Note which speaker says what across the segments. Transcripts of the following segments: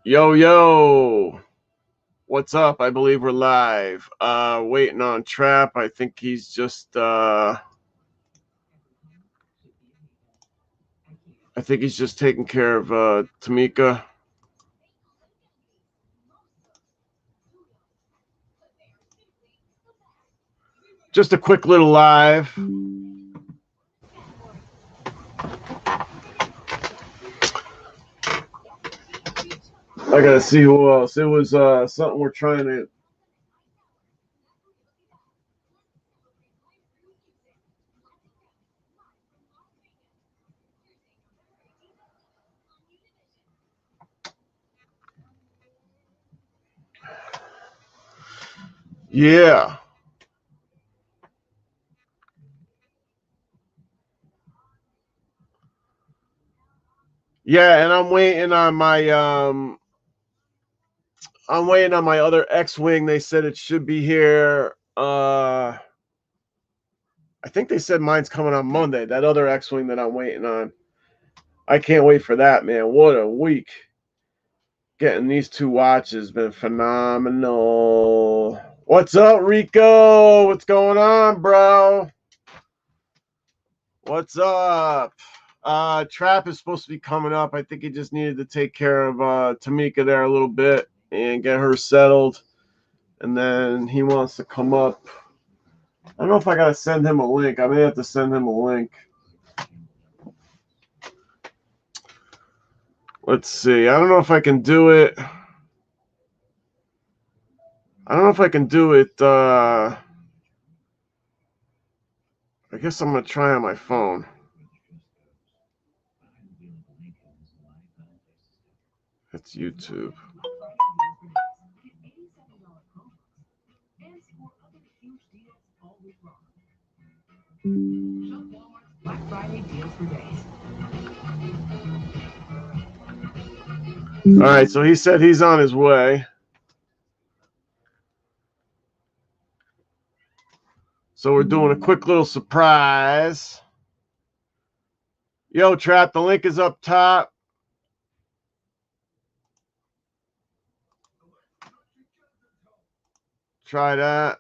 Speaker 1: Yo, yo, what's up? I believe we're live. Waiting on Trap. I think he's just taking care of Tamika. Just a quick little live. I gotta see who else. It was something we're trying to. Yeah. Yeah, and I'm waiting on my other X-Wing. They said it should be here. I think they said mine's coming on Monday. That other X-Wing that I'm waiting on. I can't wait for that, man. What a week. Getting these two watches has been phenomenal. What's up, Rico? What's going on, bro? What's up? Trap is supposed to be coming up. I think he just needed to take care of Tamika there a little bit and get her settled. And then he wants to come up. I don't know if I gotta send him a link. I may have to send him a link. Let's see. I don't know if I can do it. I don't know if I can do it. I guess I'm gonna try on my phone. It's YouTube. All right, so he said he's on his way. So we're doing a quick little surprise. Yo, Trap, the link is up top. Try that.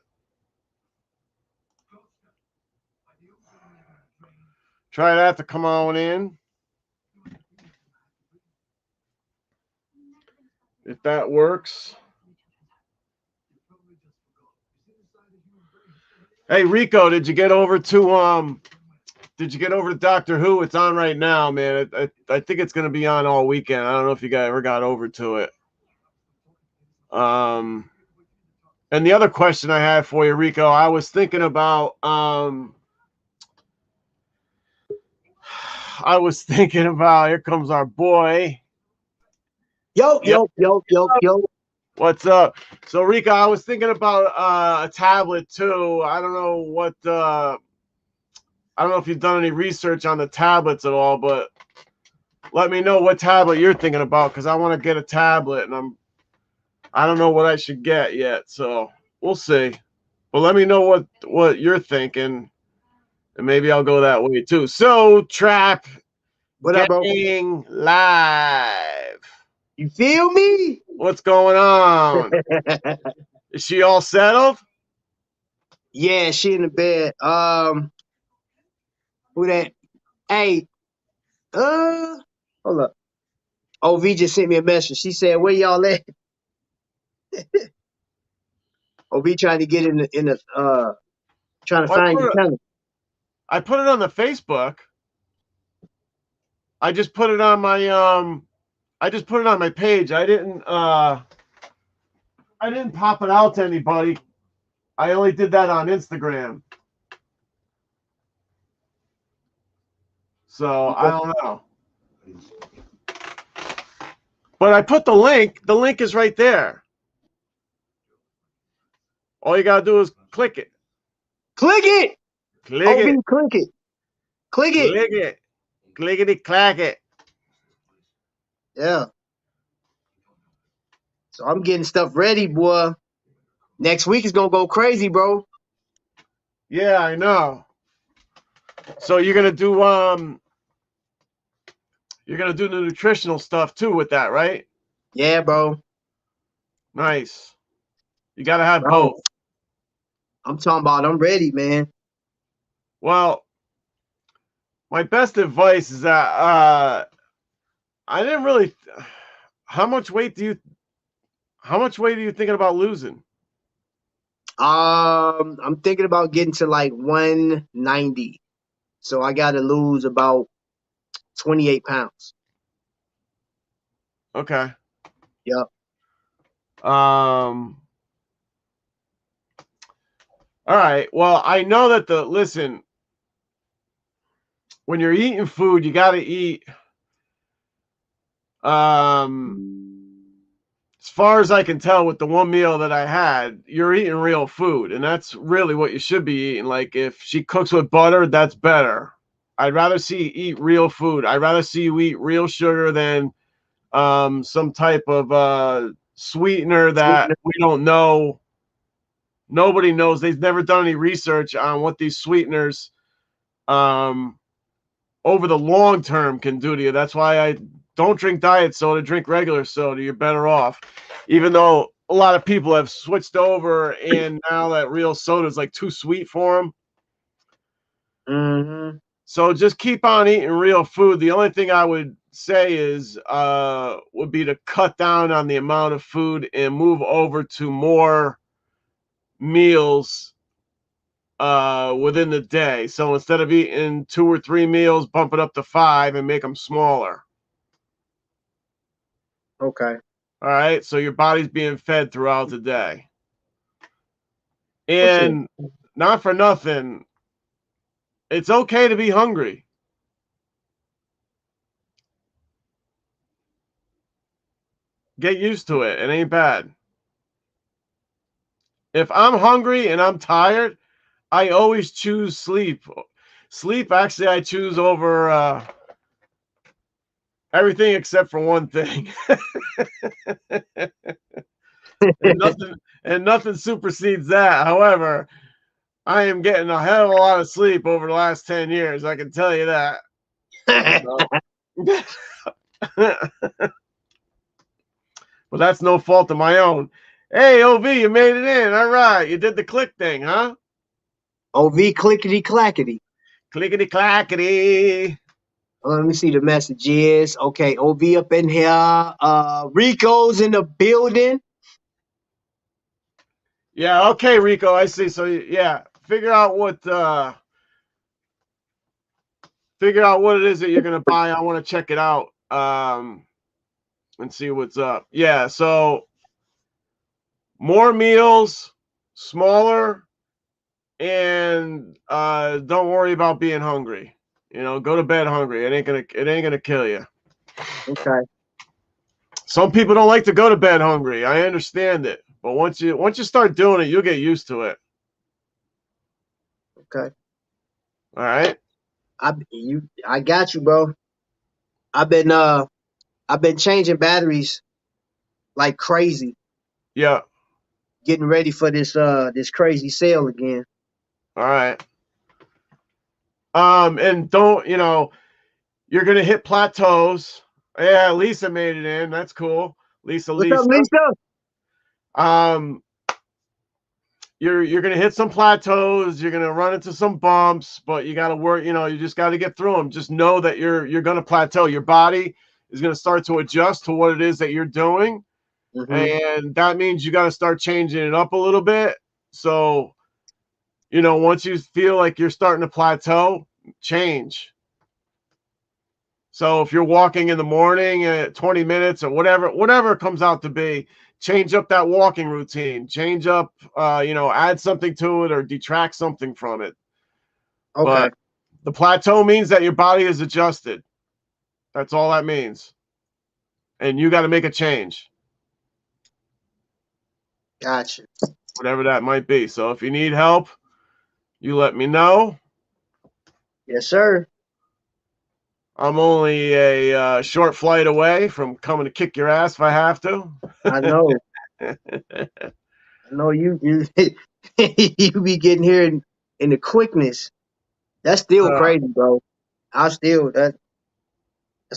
Speaker 1: Try that to come on in. If that works. Hey, Rico, did you get over to Doctor Who? It's on right now, man. I think it's gonna be on all weekend. I don't know if you guys ever got over to it. And the other question I had for you, Rico, I was thinking about here comes our boy.
Speaker 2: Yo.
Speaker 1: What's up? So, Rico, I was thinking about a tablet too. I don't know if you've done any research on the tablets at all, but let me know what tablet you're thinking about because I want to get a tablet and I don't know what I should get yet. So we'll see. But let me know what you're thinking, and maybe I'll go that way too. So, Trap
Speaker 2: What up, bro?
Speaker 1: Gang live.
Speaker 2: You feel me?
Speaker 1: What's going on? Is she all settled?
Speaker 2: Yeah, she in the bed. Who that? Hey, hold up. OV just sent me a message. She said, "Where y'all at?" OV trying to get in the trying to
Speaker 1: Well,
Speaker 2: find your channel.
Speaker 1: I put it on the Facebook. I just put it on my page. I didn't pop it out to anybody. I only did that on Instagram. So I don't know. But I put the link. The link is right there. All you gotta do is click it.
Speaker 2: Click it.
Speaker 1: Click
Speaker 2: OV,
Speaker 1: it.
Speaker 2: click it. Click it.
Speaker 1: Click it. Clickety clack it.
Speaker 2: Yeah. So I'm getting stuff ready, boy. Next week is gonna go crazy, bro.
Speaker 1: Yeah, I know. So you're gonna do the nutritional stuff too with that, right?
Speaker 2: Yeah, bro.
Speaker 1: Nice. You got to have
Speaker 2: Bro,
Speaker 1: both.
Speaker 2: I'm talking about I'm ready, man.
Speaker 1: Well, my best advice is that I didn't really. How much weight do you? How much weight are you thinking about losing?
Speaker 2: I'm thinking about getting to like 190. So I gotta lose about 28 pounds.
Speaker 1: Okay.
Speaker 2: Yep.
Speaker 1: Um. All right. Well, I know that the listen. When you're eating food, you got to eat. Um. As far as I can tell, with the one meal that I had, you're eating real food, and that's really what you should be eating. Like if she cooks with butter, that's better. I'd rather see you eat real food. I'd rather see you eat real sugar than some type of sweetener that
Speaker 2: Sweetener.
Speaker 1: we don't know. Nobody knows. They've never done any research on what these sweeteners um, over the long term can do to you. That's why I don't drink diet soda, drink regular soda. You're better off. Even though a lot of people have switched over and now that real soda is like too sweet for them.
Speaker 2: Mm-hmm.
Speaker 1: So just keep on eating real food. The only thing I would say is would be to cut down on the amount of food and move over to more meals within the day. So instead of eating 2 or 3 meals, bump it up to 5 and make them smaller.
Speaker 2: Okay.
Speaker 1: All right. So your body's being fed throughout the day.
Speaker 2: Listen.
Speaker 1: And not for nothing, it's okay to be hungry. Get used to it. It ain't bad. If I'm hungry and I'm tired, I always choose sleep. Sleep, actually, I choose over everything except for one thing. and nothing and nothing supersedes that. However, I am getting a hell of a lot of sleep over the last 10 years. I can tell you that. So. Well, that's no fault of my own. Hey, OV, you made it in. All right. You did the click thing, huh?
Speaker 2: OV clickety clackety.
Speaker 1: Clickety clackety.
Speaker 2: Let me see the messages. Okay, OV up in here. Rico's in the building.
Speaker 1: Yeah, okay, Rico. I see. So yeah, figure out what it is that you're gonna buy. I want to check it out. And see what's up. Yeah, so more meals, smaller, and don't worry about being hungry. Go to bed hungry. It ain't gonna kill you.
Speaker 2: Okay,
Speaker 1: Some people don't like to go to bed hungry. I understand it, but once you start doing it, you'll get used to it.
Speaker 2: okay.
Speaker 1: All right.
Speaker 2: I got you, bro. I've been I've been changing batteries like crazy,
Speaker 1: Yeah.
Speaker 2: getting ready for this crazy sale again.
Speaker 1: All right. And don't you're gonna hit plateaus. Yeah, Lisa made it in. That's cool.
Speaker 2: What's up,
Speaker 1: Lisa.
Speaker 2: Lisa?
Speaker 1: Um, you're gonna hit some plateaus. You're gonna run into some bumps, but you gotta work. You just gotta get through them. Just know that you're gonna plateau. Your body is gonna start to adjust to what it is that you're doing,
Speaker 2: Mm-hmm.
Speaker 1: and that means you gotta start changing it up a little bit. So once you feel like you're starting to plateau, change. So if you're walking in the morning at 20 minutes or whatever it comes out to be, change up that walking routine. Change up, add something to it or detract something from it.
Speaker 2: Okay,
Speaker 1: But the plateau means that your body is adjusted. That's all that means. And you got to make a change,
Speaker 2: gotcha.
Speaker 1: whatever that might be. So if you need help, you let me know.
Speaker 2: Yes, sir.
Speaker 1: I'm only a short flight away from coming to kick your ass if I have to.
Speaker 2: I know. I know you you be getting here in the quickness. That's still
Speaker 1: uh,
Speaker 2: crazy, bro. That's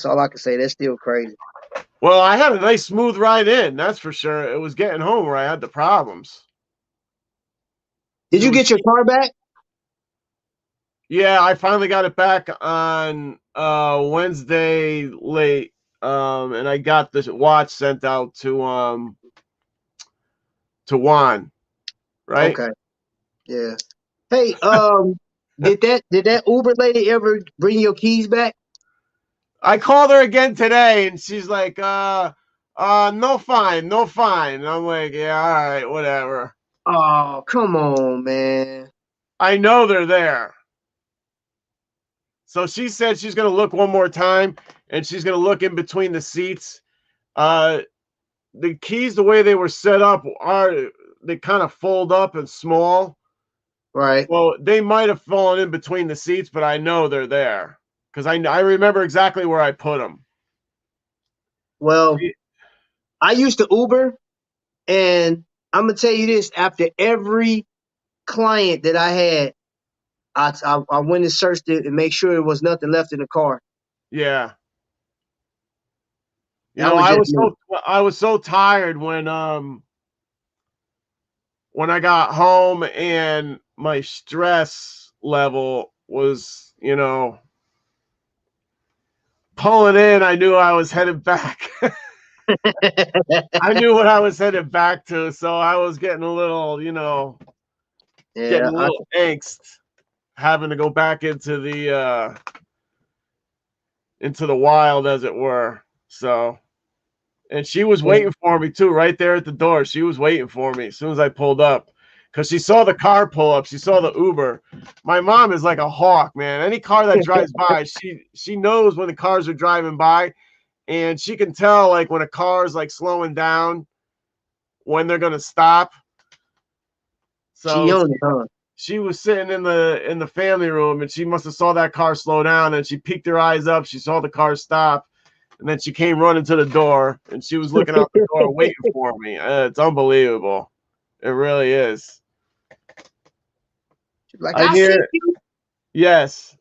Speaker 2: all I can say. That's still crazy.
Speaker 1: Well, I had a nice smooth ride in, that's for sure. It was getting home where I had the problems.
Speaker 2: Did
Speaker 1: It
Speaker 2: you
Speaker 1: was
Speaker 2: get your car back?
Speaker 1: Yeah, I finally got it back on Wednesday late. And I got this watch sent out to Juan, right?
Speaker 2: Okay. Yeah. Hey, did that Uber lady ever bring your keys back?
Speaker 1: I called her again today and she's like, no fine, no fine. And I'm like, yeah, all right, whatever.
Speaker 2: Oh, come on, man.
Speaker 1: I know they're there. So she said she's gonna look one more time and she's gonna look in between the seats. Uh the keys, the way they were set up, they kind of fold up and small.
Speaker 2: Right.
Speaker 1: Well, they might have fallen in between the seats, but I know they're there because I remember exactly where I put them.
Speaker 2: Well, I used to Uber, and I'm gonna tell you this: after every client that I had, I went and searched it and make sure there was nothing left in the car.
Speaker 1: Yeah,
Speaker 2: That was just me.
Speaker 1: I was so tired when I got home and my stress level was pulling in. I knew I was headed back. I knew what I was headed back to, so I was getting a little getting
Speaker 2: Yeah,
Speaker 1: a little angst having to go back into the wild, as it were. So, and she was waiting for me too, right there at the door. She was waiting for me as soon as I pulled up, because she saw the car pull up. She saw the Uber. My mom is like a hawk, man. Any car that drives by, she knows when the cars are driving by, and she can tell like when a car's like slowing down, when they're gonna stop.
Speaker 2: she
Speaker 1: So
Speaker 2: owned it, huh?
Speaker 1: she was sitting in the family room, and she must have saw that car slow down, and she peeked her eyes up. She saw the car stop, and then she came running to the door, and she was looking out the door waiting for me. It's unbelievable. It really is.
Speaker 2: She's like,
Speaker 1: I
Speaker 2: I see
Speaker 1: hear,
Speaker 2: you.
Speaker 1: yes,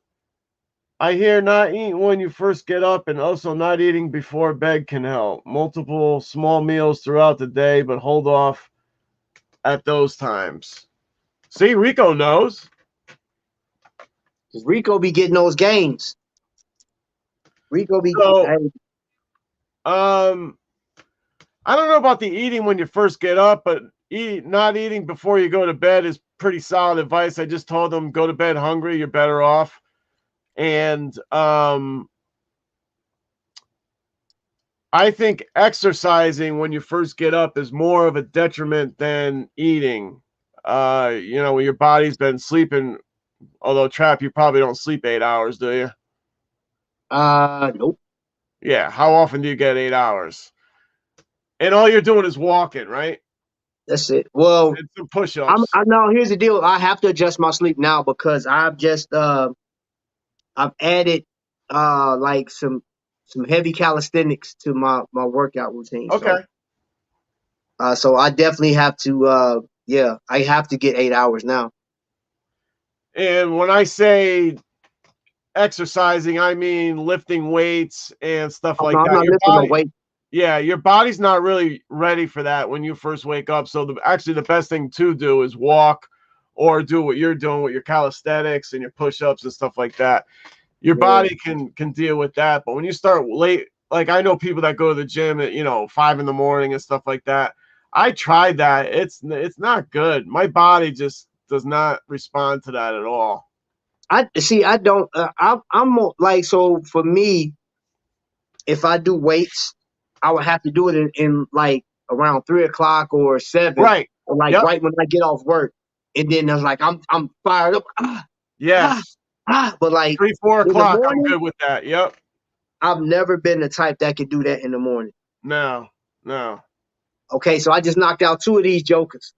Speaker 1: I hear not eating when you first get up and also not eating before bed can help. Multiple small meals throughout the day, but hold off at those times. See, Rico knows.
Speaker 2: 'Cause Rico be getting those games. Rico be,
Speaker 1: So,
Speaker 2: hey,
Speaker 1: um, I don't know about the eating when you first get up, but not eating before you go to bed is pretty solid advice. I just told them go to bed hungry, you're better off. And I think exercising when you first get up is more of a detriment than eating. When your body's been sleeping, although Trap, you probably don't sleep 8 hours, do you?
Speaker 2: nope,
Speaker 1: Yeah. How often do you get 8 hours? And all you're doing is walking, right?
Speaker 2: that's it. Well,
Speaker 1: And some push-ups.
Speaker 2: I know. Here's the deal. I have to adjust my sleep now because I've added like some heavy calisthenics to my workout routine.
Speaker 1: Okay.
Speaker 2: So I definitely have to yeah, I have to get 8 hours now.
Speaker 1: And when I say exercising, I mean lifting weights and stuff
Speaker 2: Oh no,
Speaker 1: like
Speaker 2: I'm
Speaker 1: that.
Speaker 2: not lifting no weight.
Speaker 1: Yeah, your body's not really ready for that when you first wake up. So actually the best thing to do is walk or do what you're doing with your calisthenics and your push-ups and stuff like that. Your
Speaker 2: Yeah.
Speaker 1: body can deal with that. But when you start late, like I know people that go to the gym at 5 in the morning and stuff like that. I tried that. It's not good. My body just does not respond to that at all.
Speaker 2: I see. I don't. I'm more like, so for me. If I do weights, I would have to do it in like around 3 o'clock or 7,
Speaker 1: Right.
Speaker 2: or like
Speaker 1: Yep.
Speaker 2: right when I get off work. And then I was like, I'm fired up. Ah,
Speaker 1: Yes.
Speaker 2: but like
Speaker 1: 3, 4
Speaker 2: in the
Speaker 1: o'clock. I'm
Speaker 2: morning,
Speaker 1: good with that. Yep.
Speaker 2: I've never been the type that could do that in the morning.
Speaker 1: No. No.
Speaker 2: Okay, so I just knocked out two of these jokers.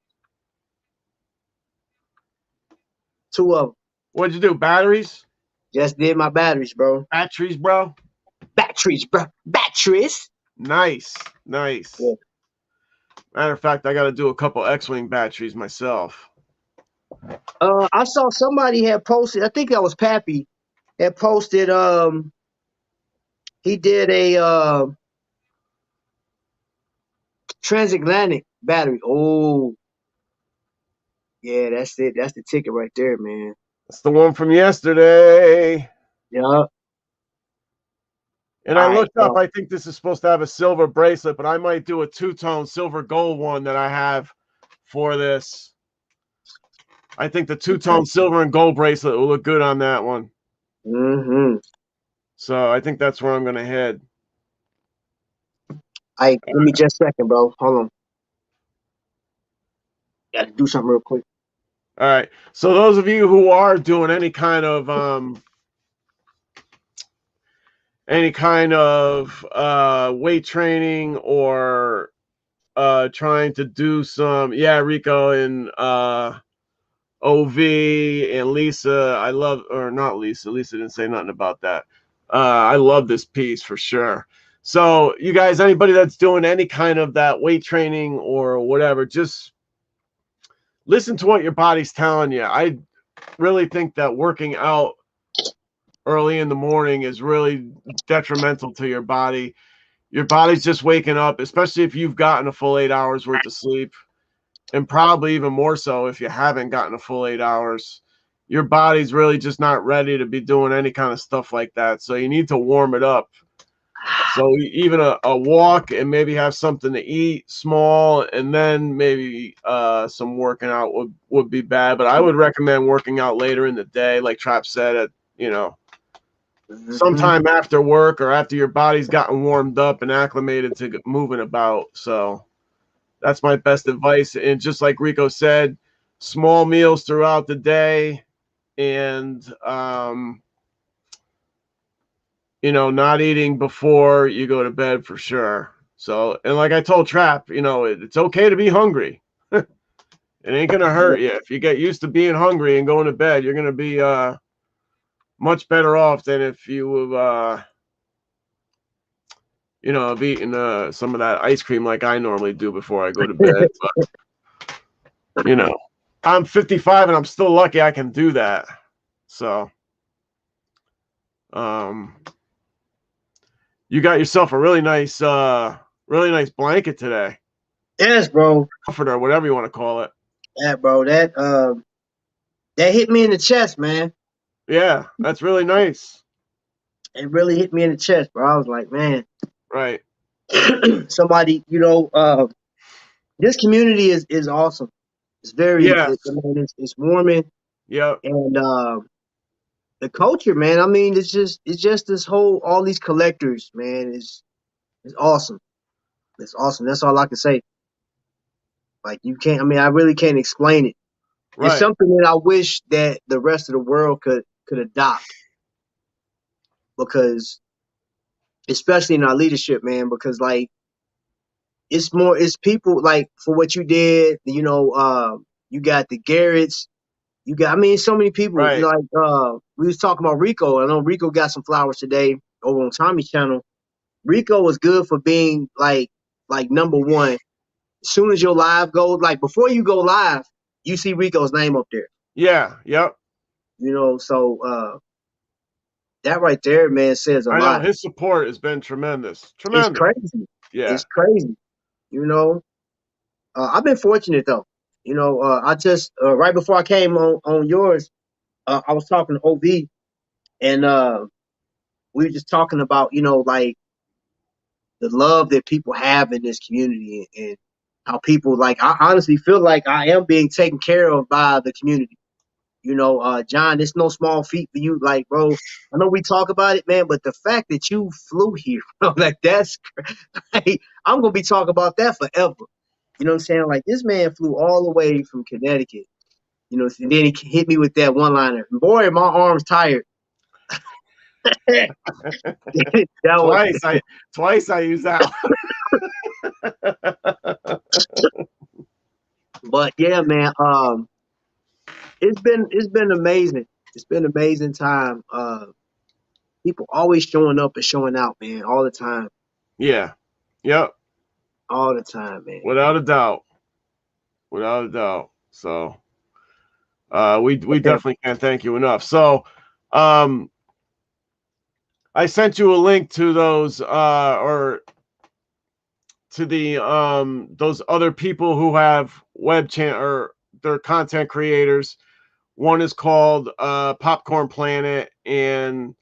Speaker 2: Two of them.
Speaker 1: What'd you do? Batteries?
Speaker 2: Just did my batteries, bro.
Speaker 1: Batteries, bro.
Speaker 2: Batteries, bro. Batteries.
Speaker 1: Nice. Nice.
Speaker 2: Yeah.
Speaker 1: Matter of fact, I got to do a couple X-Wing batteries myself.
Speaker 2: I saw somebody had posted, I think that was Pappy, had posted he did Transatlantic battery. Oh, yeah, that's it. That's the ticket right there, man.
Speaker 1: That's the one from yesterday.
Speaker 2: Yup.
Speaker 1: And
Speaker 2: All
Speaker 1: I
Speaker 2: right.
Speaker 1: looked up, I think this is supposed to have a silver bracelet, but I might do a two-tone silver gold one that I have for this. I think the two-tone silver and gold bracelet will look good on that one.
Speaker 2: Mm-hmm.
Speaker 1: So I think that's where I'm going to head.
Speaker 2: Give me just a second, bro. Hold on. Got to do something real quick.
Speaker 1: All right. So those of you who are doing any kind of weight training or trying to do some, Rico and OV and Lisa, I love, or not Lisa. Lisa didn't say nothing about that. I love this piece for sure. So you guys, anybody that's doing any kind of that weight training or whatever, just listen to what your body's telling you. I really think that working out early in the morning is really detrimental to your body. Your body's just waking up, especially if you've gotten a full 8 hours worth of sleep, and probably even more so if you haven't gotten a full 8 hours. Your body's really just not ready to be doing any kind of stuff like that. So you need to warm it up. So even a walk and maybe have something to eat small, and then maybe some working out would be bad. But I would recommend working out later in the day, like Trap said, at sometime after work or after your body's gotten warmed up and acclimated to moving about. So that's my best advice. And just like Rico said, small meals throughout the day, and not eating before you go to bed for sure. So, and like I told Trap, it's okay to be hungry. It ain't gonna hurt you. If you get used to being hungry and going to bed, you're gonna be much better off than if you have eaten some of that ice cream like I normally do before I go to bed. But I'm 55 and I'm still lucky I can do that. So you got yourself a really nice blanket today.
Speaker 2: Yes, bro.
Speaker 1: Comforter, whatever you want to call it.
Speaker 2: Yeah, bro. That hit me in the chest, man.
Speaker 1: Yeah, that's really nice.
Speaker 2: It really hit me in the chest, bro. I was like, man.
Speaker 1: Right.
Speaker 2: Somebody, this community is awesome. It's very, it's warming.
Speaker 1: Yep.
Speaker 2: And the culture, man. I mean, it's just this all these collectors, man. It's awesome. It's awesome. That's all I can say. Like you can't. I mean, I really can't explain it.
Speaker 1: Right.
Speaker 2: It's something that I wish that the rest of the world could adopt, because, especially in our leadership, man. Because like it's people like for what you did. You got the Garretts. You got. I mean, so many people.
Speaker 1: Right.
Speaker 2: Like we was talking about Rico. I know Rico got some flowers today over on Tommy's channel. Rico was good for being like number one. As soon as your live goes, like before you go live, you see Rico's name up there.
Speaker 1: Yeah. Yep.
Speaker 2: So that right there, man, says a
Speaker 1: I
Speaker 2: lot.
Speaker 1: know his support has been tremendous.
Speaker 2: It's crazy.
Speaker 1: Yeah.
Speaker 2: It's crazy. I've been fortunate though. I just right before I came on yours, I was talking to OV, and we were just talking about like the love that people have in this community, and how people like. I honestly feel like I am being taken care of by the community. John, it's no small feat for you. Like, bro, I know we talk about it, man, but the fact that you flew here, bro, like that's, like, I'm gonna be talking about that forever. You know what I'm saying? Like, this man flew all the way from Connecticut. And then he hit me with that one liner. Boy, my arm's tired.
Speaker 1: Twice I use that.
Speaker 2: But yeah, man. It's been amazing. It's been an amazing time. People always showing up and showing out, man, all the time.
Speaker 1: Yeah. Yep.
Speaker 2: All the time, man.
Speaker 1: Without a doubt. Without a doubt. So we definitely can't thank you enough. So I sent you a link to those or to the those other people who have web channel or they're content creators. One is called Popcorn Planet, and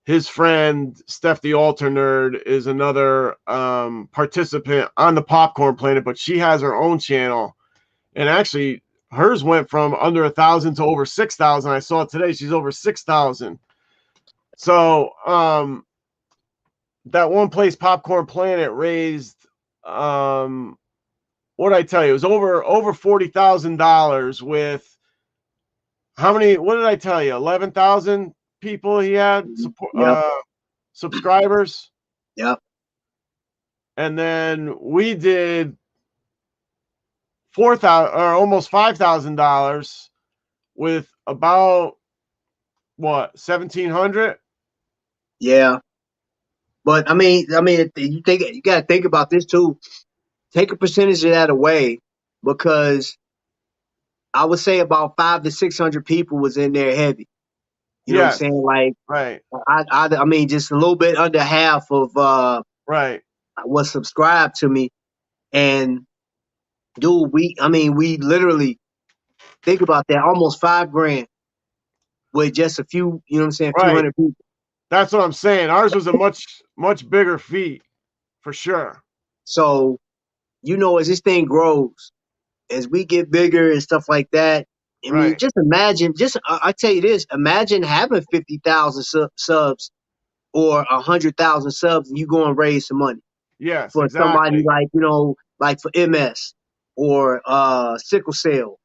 Speaker 1: his friend Steph the Alter Nerd is another participant on the Popcorn Planet, but she has her own channel. And actually, hers went from under 1,000 to over 6,000. I saw today she's over 6,000. So that one place, Popcorn Planet, raised what did I tell you? It was over $40,000 with how many? What did I tell you? 11,000 people he had
Speaker 2: Yep.
Speaker 1: Subscribers.
Speaker 2: Yep.
Speaker 1: And then we did 4,000 or almost $5,000 with about what 1,700.
Speaker 2: Yeah. But I mean, you got to think about this too. Take a percentage of that away, because I would say about 500 to 600 people was in there heavy. You know what I'm
Speaker 1: Yes,
Speaker 2: saying? Like
Speaker 1: right,
Speaker 2: I mean, just a little bit under half of
Speaker 1: right,
Speaker 2: was subscribed to me. And dude, we literally think about that, almost 5 grand with just a few, you know what I'm saying, a few
Speaker 1: right.
Speaker 2: hundred people.
Speaker 1: That's what I'm saying. Ours was a much bigger feat for sure.
Speaker 2: So, as this thing grows, as we get bigger and stuff like that, I mean,
Speaker 1: Right.
Speaker 2: just imagine, I tell you this, imagine having 50,000 subs or 100,000 subs, and you go and raise some money
Speaker 1: Yes,
Speaker 2: for somebody
Speaker 1: exactly.
Speaker 2: like, like for MS or sickle cell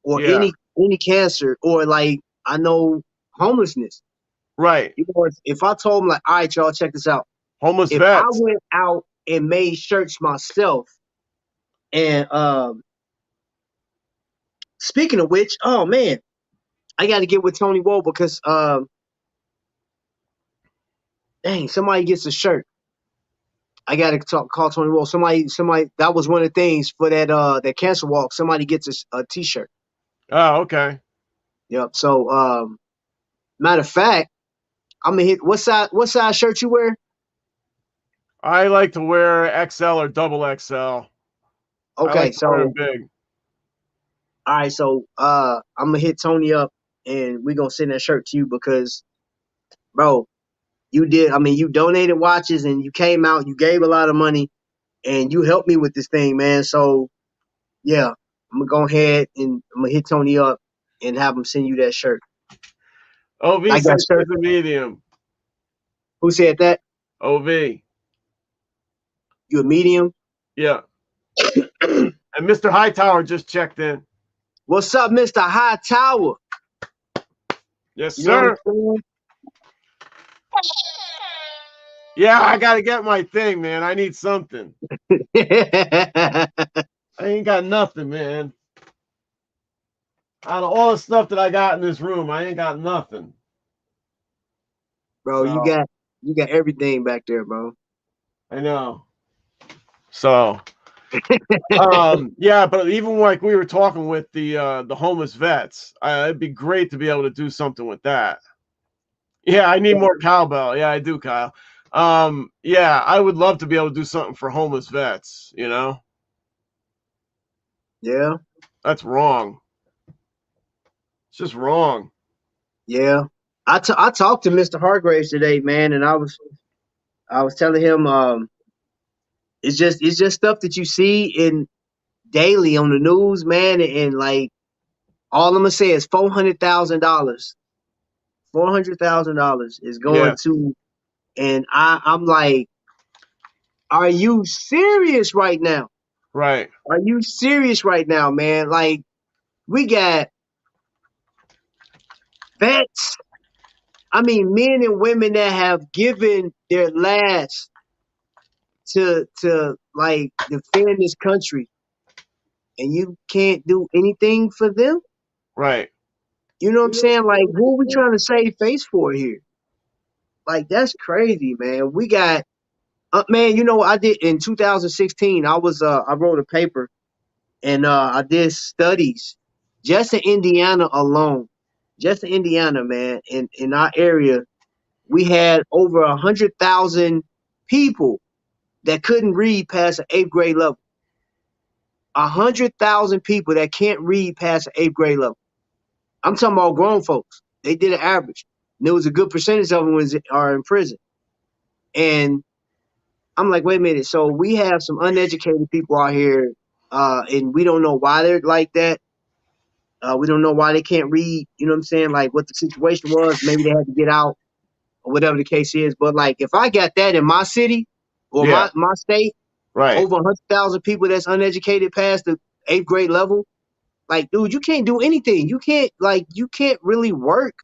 Speaker 2: or
Speaker 1: Yeah,
Speaker 2: any cancer, or like, I know, homelessness.
Speaker 1: right.
Speaker 2: If I told them, like, all right, y'all, check this out.
Speaker 1: Homeless
Speaker 2: If I
Speaker 1: vets.
Speaker 2: went out and made shirts myself, and speaking of which, oh man, I got to get with Tony Woe, because dang, somebody gets a shirt. I got to call Tony Woe. Somebody, that was one of the things for that cancer walk. Somebody gets a T-shirt.
Speaker 1: Oh, okay.
Speaker 2: Yep. So matter of fact, I'm gonna hit, what size shirt you wear?
Speaker 1: I like to wear XL or double XL. I
Speaker 2: Okay,
Speaker 1: like to wear them
Speaker 2: so
Speaker 1: big.
Speaker 2: all right, so I'm gonna hit Tony up, and we're gonna send that shirt to you, because bro, you donated watches, and you came out, you gave a lot of money, and you helped me with this thing, man. So yeah, I'm gonna go ahead and I'm gonna hit Tony up and have him send you that shirt.
Speaker 1: OV
Speaker 2: I got
Speaker 1: says
Speaker 2: shirt.
Speaker 1: she's a medium.
Speaker 2: Who said that?
Speaker 1: OV.
Speaker 2: You a medium?
Speaker 1: Yeah. And Mr. Hightower just checked in.
Speaker 2: What's up, Mr. High Tower?
Speaker 1: Yes,
Speaker 2: You know
Speaker 1: sir.
Speaker 2: what
Speaker 1: Yeah, I gotta get my thing, man. I need something.
Speaker 2: I'm saying?
Speaker 1: I ain't got nothing, man. Out of all the stuff that I got in this room, I ain't got nothing.
Speaker 2: Bro, you
Speaker 1: So
Speaker 2: got everything back there, bro.
Speaker 1: I know. So yeah, but even like we were talking with the homeless vets, it'd be great to be able to do something with that. Yeah, I need more cowbell. Yeah, I do, Kyle. Yeah, I would love to be able to do something for homeless vets, you know?
Speaker 2: Yeah,
Speaker 1: That's wrong. It's just wrong.
Speaker 2: yeah. I talked to Mr. Hargraves today, man, and I was telling him, it's just stuff that you see in daily on the news, man, and like, all I'm gonna say is $400,000. $400,000 is going
Speaker 1: Yes.
Speaker 2: to, and I'm like, are you serious right now?
Speaker 1: Right.
Speaker 2: Are you serious right now, man? Like, we got vets. I mean, men and women that have given their last to like defend this country, and you can't do anything for them.
Speaker 1: Right.
Speaker 2: You know what I'm saying? Like, who are we trying to save face for here? Like, that's crazy, man. We got, man. I did in 2016. I wrote a paper, and I did studies just in Indiana alone, just in Indiana, man. In our area, we had over 100,000 people that couldn't read past an 8th grade level. 100,000 people that can't read past an 8th grade level. I'm talking about grown folks. They did an average. And there was a good percentage of them are in prison. And I'm like, wait a minute. So we have some uneducated people out here, and we don't know why they're like that. We don't know why they can't read. You know what I'm saying? Like what the situation was. Maybe they had to get out or whatever the case is. But like, if I got that in my city or
Speaker 1: Yeah.
Speaker 2: my state,
Speaker 1: Right.
Speaker 2: over 100,000 people that's uneducated past the 8th grade level, like, dude, you can't do anything. You can't really work.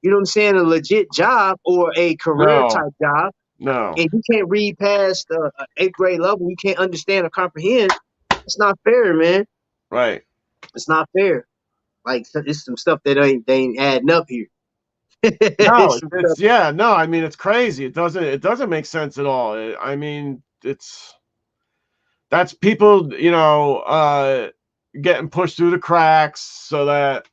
Speaker 2: You know what I'm saying? A legit job or a career
Speaker 1: No.
Speaker 2: type job,
Speaker 1: No.
Speaker 2: and you can't read past 8th grade level. You can't understand or comprehend. It's not fair, man.
Speaker 1: Right.
Speaker 2: It's not fair. Like it's some stuff that they ain't adding up here.
Speaker 1: No,
Speaker 2: It's some stuff,
Speaker 1: it's yeah, no, I mean it's crazy. It doesn't make sense at all. I mean, that's people, getting pushed through the cracks so that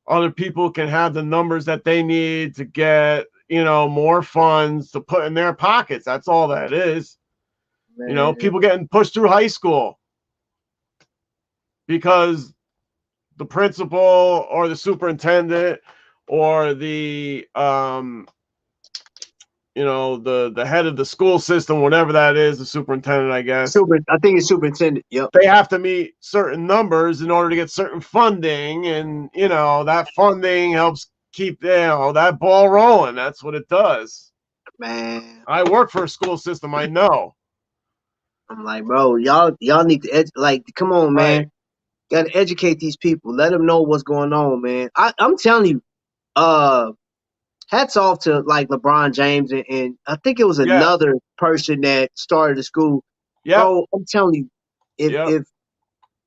Speaker 1: other people can have the numbers that they need to get, more funds to put in their pockets. That's all that is.
Speaker 2: man.
Speaker 1: People getting pushed through high school because the principal or the superintendent or the head of the school system, whatever that is, the superintendent, I guess,
Speaker 2: I think it's superintendent. Yep.
Speaker 1: they have to meet certain numbers in order to get certain funding, and that funding helps keep that ball rolling. That's what it does.
Speaker 2: Man,
Speaker 1: I work for a school system. I know.
Speaker 2: I'm like, bro, y'all need to like, come on,
Speaker 1: Right.
Speaker 2: man. Got to educate these people. Let them know what's going on, man. I'm telling you, uh, hats off to like LeBron James and I think it was
Speaker 1: Yeah.
Speaker 2: another person that started the school.
Speaker 1: Yep.
Speaker 2: Bro, I'm telling you,
Speaker 1: Yep.
Speaker 2: if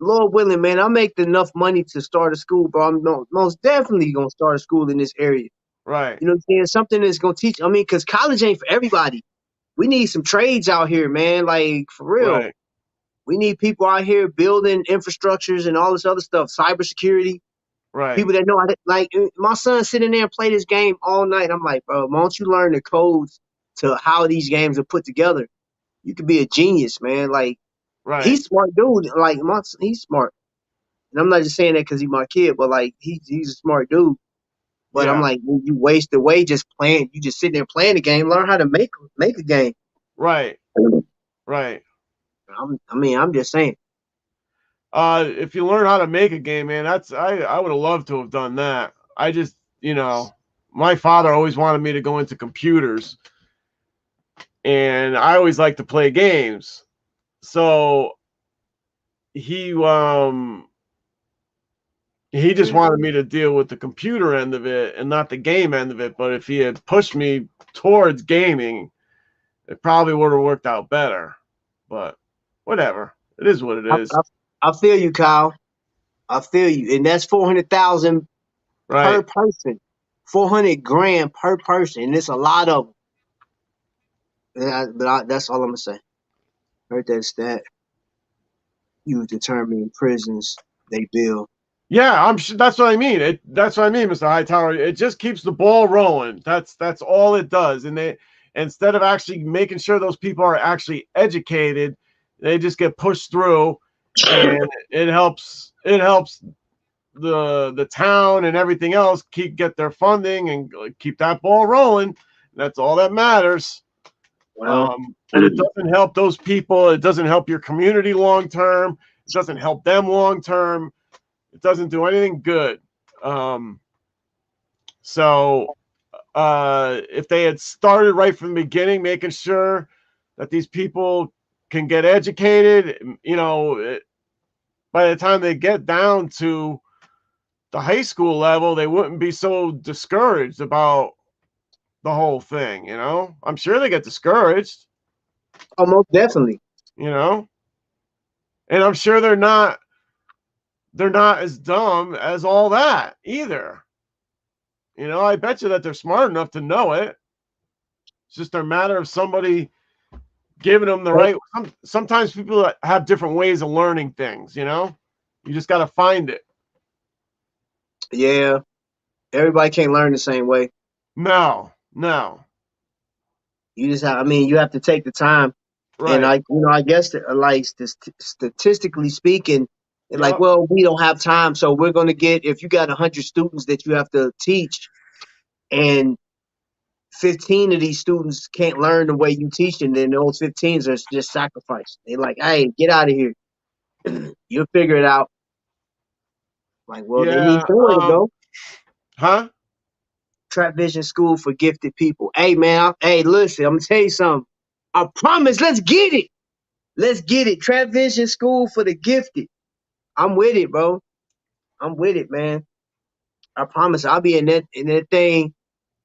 Speaker 2: Lord willing, man, I make enough money to start a school, bro, I'm most definitely gonna start a school in this area.
Speaker 1: Right.
Speaker 2: You know what I'm saying? Something that's gonna teach. I mean, because college ain't for everybody. We need some trades out here, man. Like for real.
Speaker 1: Right.
Speaker 2: We need people out here building infrastructures and all this other stuff, cybersecurity.
Speaker 1: Right.
Speaker 2: People that know how to, like my son sitting there and play this game all night. I'm like, bro, why don't you learn the codes to how these games are put together? You could be a genius, man. Like
Speaker 1: Right.
Speaker 2: he's smart dude. Like he's smart, and I'm not just saying that because he's my kid, but like he's a smart dude. But I'm
Speaker 1: Yeah.
Speaker 2: like, you waste away just playing. You just sitting there playing the game. Learn how to make a game.
Speaker 1: Right. Right.
Speaker 2: I'm just saying.
Speaker 1: If you learn how to make a game, man, I would have loved to have done that. I just, my father always wanted me to go into computers, and I always like to play games. So he just wanted me to deal with the computer end of it and not the game end of it. But if he had pushed me towards gaming, it probably would have worked out better. But whatever, it is what it
Speaker 2: I,
Speaker 1: is.
Speaker 2: I, I feel you, Kyle. I feel you, and that's 400,000 per
Speaker 1: Right.
Speaker 2: person, 400 grand per person, and it's a lot of them. That's all I'm gonna say. Heard that stat. You determine prisons they build.
Speaker 1: Yeah, I'm sure that's what I mean. That's what I mean, Mr. Hightower. It just keeps the ball rolling. That's all it does. And they, instead of actually making sure those people are actually educated, they just get pushed through, and it helps the town and everything else get their funding and keep that ball rolling. That's all that matters.
Speaker 2: Well,
Speaker 1: But it doesn't help those people. It doesn't help your community long term. It doesn't help them long term. It doesn't do anything good. Um, so if they had started right from the beginning, making sure that these people can get educated, by the time they get down to the high school level, they wouldn't be so discouraged about the whole thing. I'm sure they get discouraged,
Speaker 2: almost definitely.
Speaker 1: you know, and I'm sure they're not as dumb as all that either. I bet you that they're smart enough to know it. It's just a matter of somebody giving them the right. Sometimes people have different ways of learning things. You just got to find it.
Speaker 2: Yeah, everybody can't learn the same way.
Speaker 1: No, no.
Speaker 2: You just have. I mean, you have to take the time. And
Speaker 1: Right.
Speaker 2: I guess that, like statistically speaking, they're like,
Speaker 1: Yep.
Speaker 2: well, we don't have time, so we're gonna get if you got 100 students that you have to teach, and 15 of these students can't learn the way you teach them, then those 15s are just sacrificed. They're like, hey, get out of here. You'll figure it out. Like, well, they need
Speaker 1: Yeah.
Speaker 2: somewhere to go.
Speaker 1: Huh?
Speaker 2: Trap Vision School for Gifted People. Hey, man. Hey, listen, I'm gonna tell you something. I promise. Let's get it. Let's get it. Trap Vision School for the Gifted. I'm with it, bro. I'm with it, man. I promise. I'll be in that thing.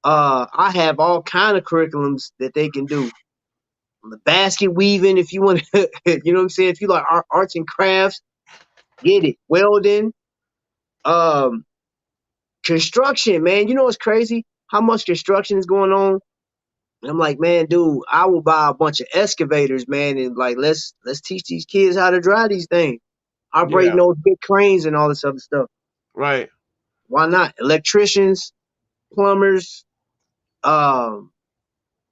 Speaker 2: I have all kind of curriculums that they can do. The basket weaving, if you want to, you know what I'm saying. If you like arts and crafts, get it. Welding, um, construction, man. You know what's crazy? How much construction is going on? And I'm like, man, dude, I will buy a bunch of excavators, man, and like let's teach these kids how to drive these things. Operating
Speaker 1: Yeah.
Speaker 2: those big cranes and all this other stuff.
Speaker 1: Right.
Speaker 2: Why not? Electricians, plumbers, um,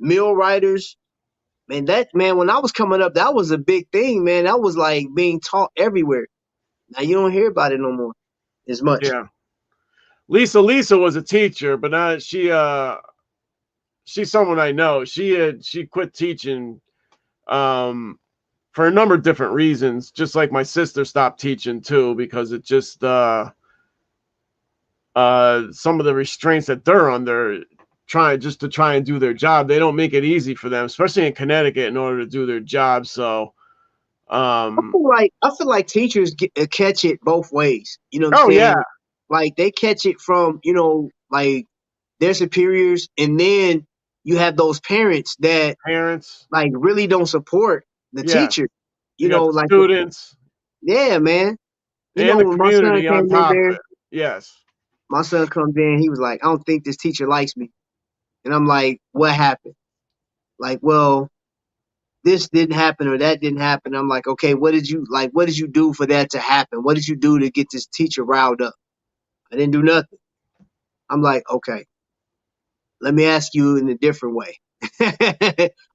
Speaker 2: millwrights. Man, when I was coming up, that was a big thing, man. That was like being taught everywhere. Now you don't hear about it no more as much.
Speaker 1: Yeah. Lisa was a teacher, but now she's someone I know. She quit teaching um for a number of different reasons, just like my sister stopped teaching too, because it just some of the restraints that they're under try and do their job. They don't make it easy for them, especially in Connecticut, in order to do their job. So um
Speaker 2: I feel like teachers catch it both ways. You know what I'm
Speaker 1: oh yeah,
Speaker 2: saying? Like they catch it from like their superiors, and then you have those parents that
Speaker 1: parents,
Speaker 2: like really don't support the
Speaker 1: yes,
Speaker 2: teacher.
Speaker 1: you got the
Speaker 2: Like
Speaker 1: students
Speaker 2: yeah, man.
Speaker 1: and the
Speaker 2: When my son
Speaker 1: community on
Speaker 2: came in
Speaker 1: top of
Speaker 2: there,
Speaker 1: it. Yes.
Speaker 2: my son comes in, he was like, I don't think this teacher likes me. And I'm like, what happened? Like, well, this didn't happen or that didn't happen. I'm like, okay, what did you do for that to happen? What did you do to get this teacher riled up? I didn't do nothing. I'm like, okay, let me ask you in a different way.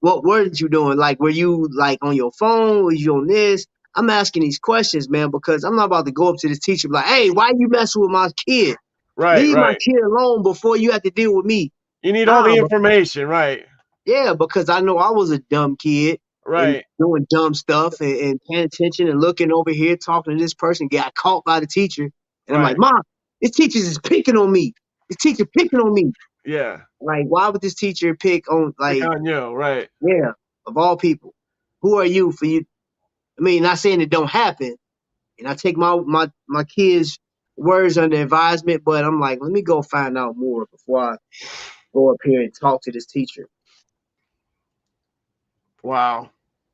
Speaker 2: What weren't you doing? Like, were you like on your phone? Was you on this? I'm asking these questions, man, because I'm not about to go up to this teacher and be like, hey, why you messing with my kid?
Speaker 1: Right,
Speaker 2: Leave my
Speaker 1: right.
Speaker 2: kid alone before you have to deal with me.
Speaker 1: You need all
Speaker 2: Nah,
Speaker 1: the
Speaker 2: but
Speaker 1: information, right?
Speaker 2: yeah, because I know I was a dumb kid and
Speaker 1: Right,
Speaker 2: doing dumb stuff and paying attention and looking over here, talking to this person, got caught by the teacher. And I'm like,
Speaker 1: right.
Speaker 2: Mom, this teacher is picking on me. This teacher picking on me.
Speaker 1: Yeah.
Speaker 2: Like, why would this teacher pick on,
Speaker 1: Pick
Speaker 2: like,
Speaker 1: on you, right.
Speaker 2: yeah, of all people? Who are you for you? I mean, not saying it don't happen. And I take my kids' words under advisement, but I'm like, let me go find out more before I go up here and talk to this teacher.
Speaker 1: Wow.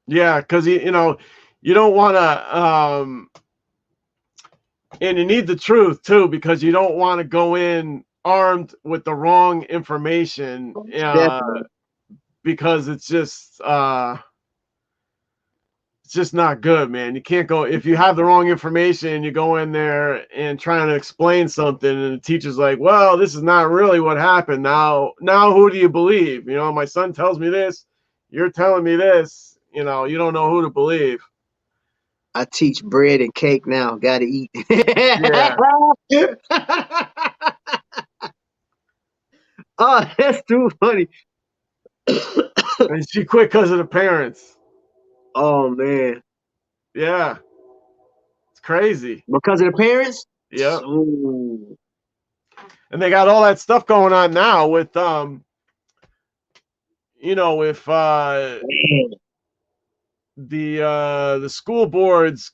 Speaker 1: Yeah, because you don't want to and you need the truth too, because you don't want to go in armed with the wrong information,
Speaker 2: Definitely.
Speaker 1: because it's just not good, man. You can't go if you have the wrong information. You go in there and trying to explain something, and the teacher's like, "Well, this is not really what happened. Now, who do you believe? My son tells me this. You're telling me this. You don't know who to believe."
Speaker 2: I teach bread and cake now. Gotta eat.
Speaker 1: Yeah,
Speaker 2: Oh, that's too funny.
Speaker 1: and she quit because of the parents.
Speaker 2: Oh man.
Speaker 1: Yeah, it's crazy.
Speaker 2: Because of the parents?
Speaker 1: Yep,
Speaker 2: Ooh,
Speaker 1: and they got all that stuff going on now with if
Speaker 2: man.
Speaker 1: the school boards,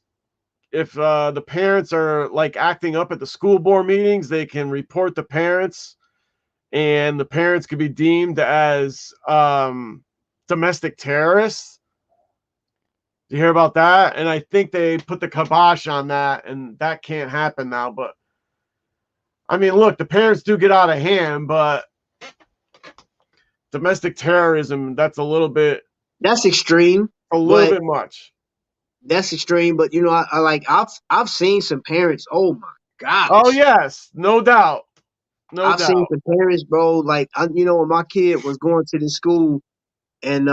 Speaker 1: if the parents are like acting up at the school board meetings, they can report the parents, and the parents could be deemed as domestic terrorists. Do you hear about that? And I think they put the kibosh on that, and that can't happen now. But I mean, look, the parents do get out of hand, but domestic terrorism, that's
Speaker 2: That's extreme,
Speaker 1: a little
Speaker 2: but
Speaker 1: bit much.
Speaker 2: that's extreme. But I like I've seen some parents. Oh my
Speaker 1: Oh
Speaker 2: gosh.
Speaker 1: yes, no doubt. No
Speaker 2: I've seen
Speaker 1: doubt.
Speaker 2: some parents, bro. Like when my kid was going to this school and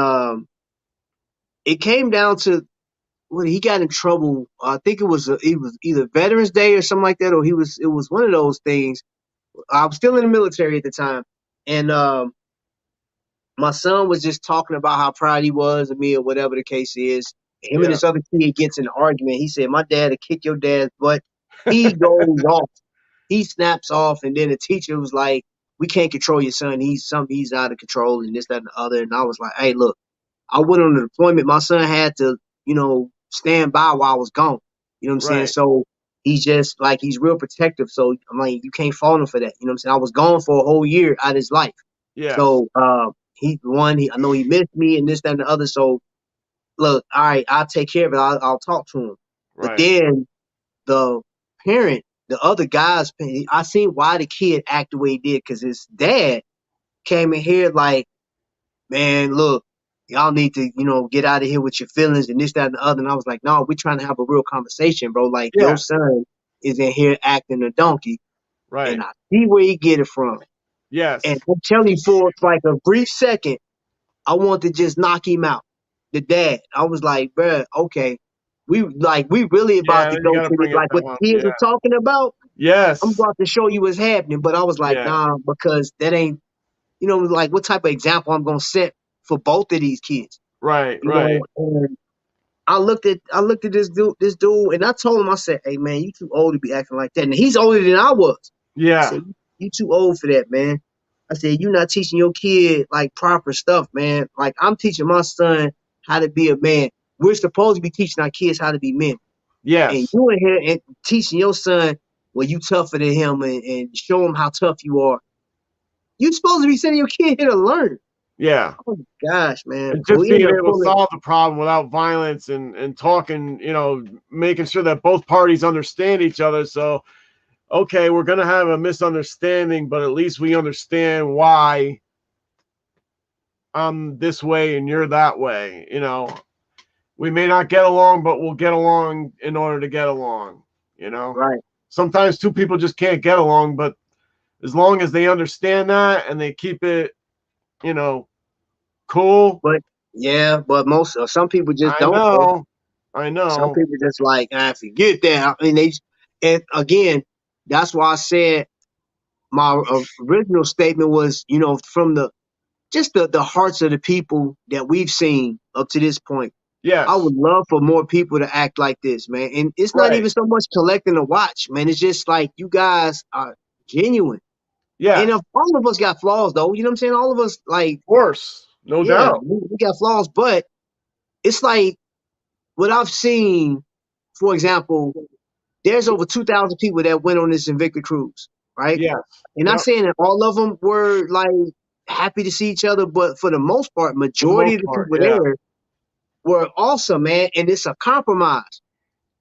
Speaker 2: it came down to when he got in trouble. I think it was either Veterans Day or something like that, or it was one of those things. I was still in the military at the time, and my son was just talking about how proud he was of me or whatever the case is. Him and
Speaker 1: Yeah.
Speaker 2: this other kid gets in an argument. He said, "My dad will kick your dad's butt." He goes off. He snaps off, and then the teacher was like, "We can't control your son. He's out of control, and this, that, and the other." And I was like, "Hey, look, I went on a deployment. My son had to, stand by while I was gone. You know what I'm saying?
Speaker 1: Right.
Speaker 2: So he's just like he's real protective. So I'm like, you can't fault him for that. You know what I'm saying? I was gone for a whole year out of his life.
Speaker 1: Yes.
Speaker 2: So I know he missed me and this, that, and the other. So look, all right, I'll take care of it. I'll talk to him. But
Speaker 1: Right.
Speaker 2: then the parent, the other guy's, I seen why the kid act the way he did because his dad came in here like, man, look, y'all need to, get out of here with your feelings and this, that, and the other. And I was like, no, we're trying to have a real conversation, bro. Like, your
Speaker 1: Yeah.
Speaker 2: son is in here acting a donkey, and
Speaker 1: Right.
Speaker 2: I see where he get it from. And
Speaker 1: Yes.
Speaker 2: I'm telling you, for like a brief second, I wanted to just knock him out. The dad, I was like, bruh, okay, we really about
Speaker 1: Yeah.
Speaker 2: to
Speaker 1: Then you
Speaker 2: go
Speaker 1: got to
Speaker 2: to this,
Speaker 1: bring it
Speaker 2: like what
Speaker 1: down.
Speaker 2: the kids
Speaker 1: Yeah.
Speaker 2: are talking about. I'm
Speaker 1: Yes.
Speaker 2: about to show you what's happening. But I was like,
Speaker 1: Yeah.
Speaker 2: nah, because that ain't, like what type of example I'm gonna set for both of these kids.
Speaker 1: Right. Right.
Speaker 2: And I looked at this dude, and I told him, I said, "Hey man, you too old to be acting like that." And he's older than I was. I
Speaker 1: Yeah.
Speaker 2: said, "You too old for that, man." I said, "You're not teaching your kid like proper stuff, man. Like I'm teaching my son how to be a man. We're supposed to be teaching our kids how to be men, and
Speaker 1: Yes.
Speaker 2: you in here and teaching your son, well, you tougher than him, and show him how tough you are. You supposed to be sending your kid here to learn."
Speaker 1: Yeah.
Speaker 2: Oh my gosh, man!
Speaker 1: And
Speaker 2: But
Speaker 1: just
Speaker 2: we
Speaker 1: being
Speaker 2: ended up
Speaker 1: able to
Speaker 2: pulling.
Speaker 1: solve the problem without violence and talking, making sure that both parties understand each other. So, okay, we're going to have a misunderstanding, but at least we understand why I'm this way and you're that way. We may not get along, but we'll get along in order to get along, you know?
Speaker 2: Right.
Speaker 1: Sometimes two people just can't get along, but as long as they understand that and they keep it, you know, cool.
Speaker 2: But yeah, but some people just
Speaker 1: I
Speaker 2: don't, bro.
Speaker 1: know. I
Speaker 2: Some
Speaker 1: know.
Speaker 2: people just like, forget that. I mean, and again, that's why I said my original statement was, from the hearts of the people that we've seen up to this point. I
Speaker 1: Yes.
Speaker 2: would love for more people to act like this, man. And it's not
Speaker 1: Right.
Speaker 2: even so much collecting a watch, man. It's just like you guys are genuine. And
Speaker 1: Yes.
Speaker 2: if all of us got flaws, though, you know what I'm saying? All of us, like,
Speaker 1: Of course. No
Speaker 2: yeah,
Speaker 1: doubt.
Speaker 2: we got flaws, but it's like what I've seen, for example, there's over 2,000 people that went on this Invicta cruise, right?
Speaker 1: Yes.
Speaker 2: And not
Speaker 1: Yep.
Speaker 2: saying that all of them were like happy to see each other, but for the most part,
Speaker 1: For the
Speaker 2: majority
Speaker 1: most
Speaker 2: of the
Speaker 1: part.
Speaker 2: people
Speaker 1: Yeah.
Speaker 2: there were awesome, man. And it's a compromise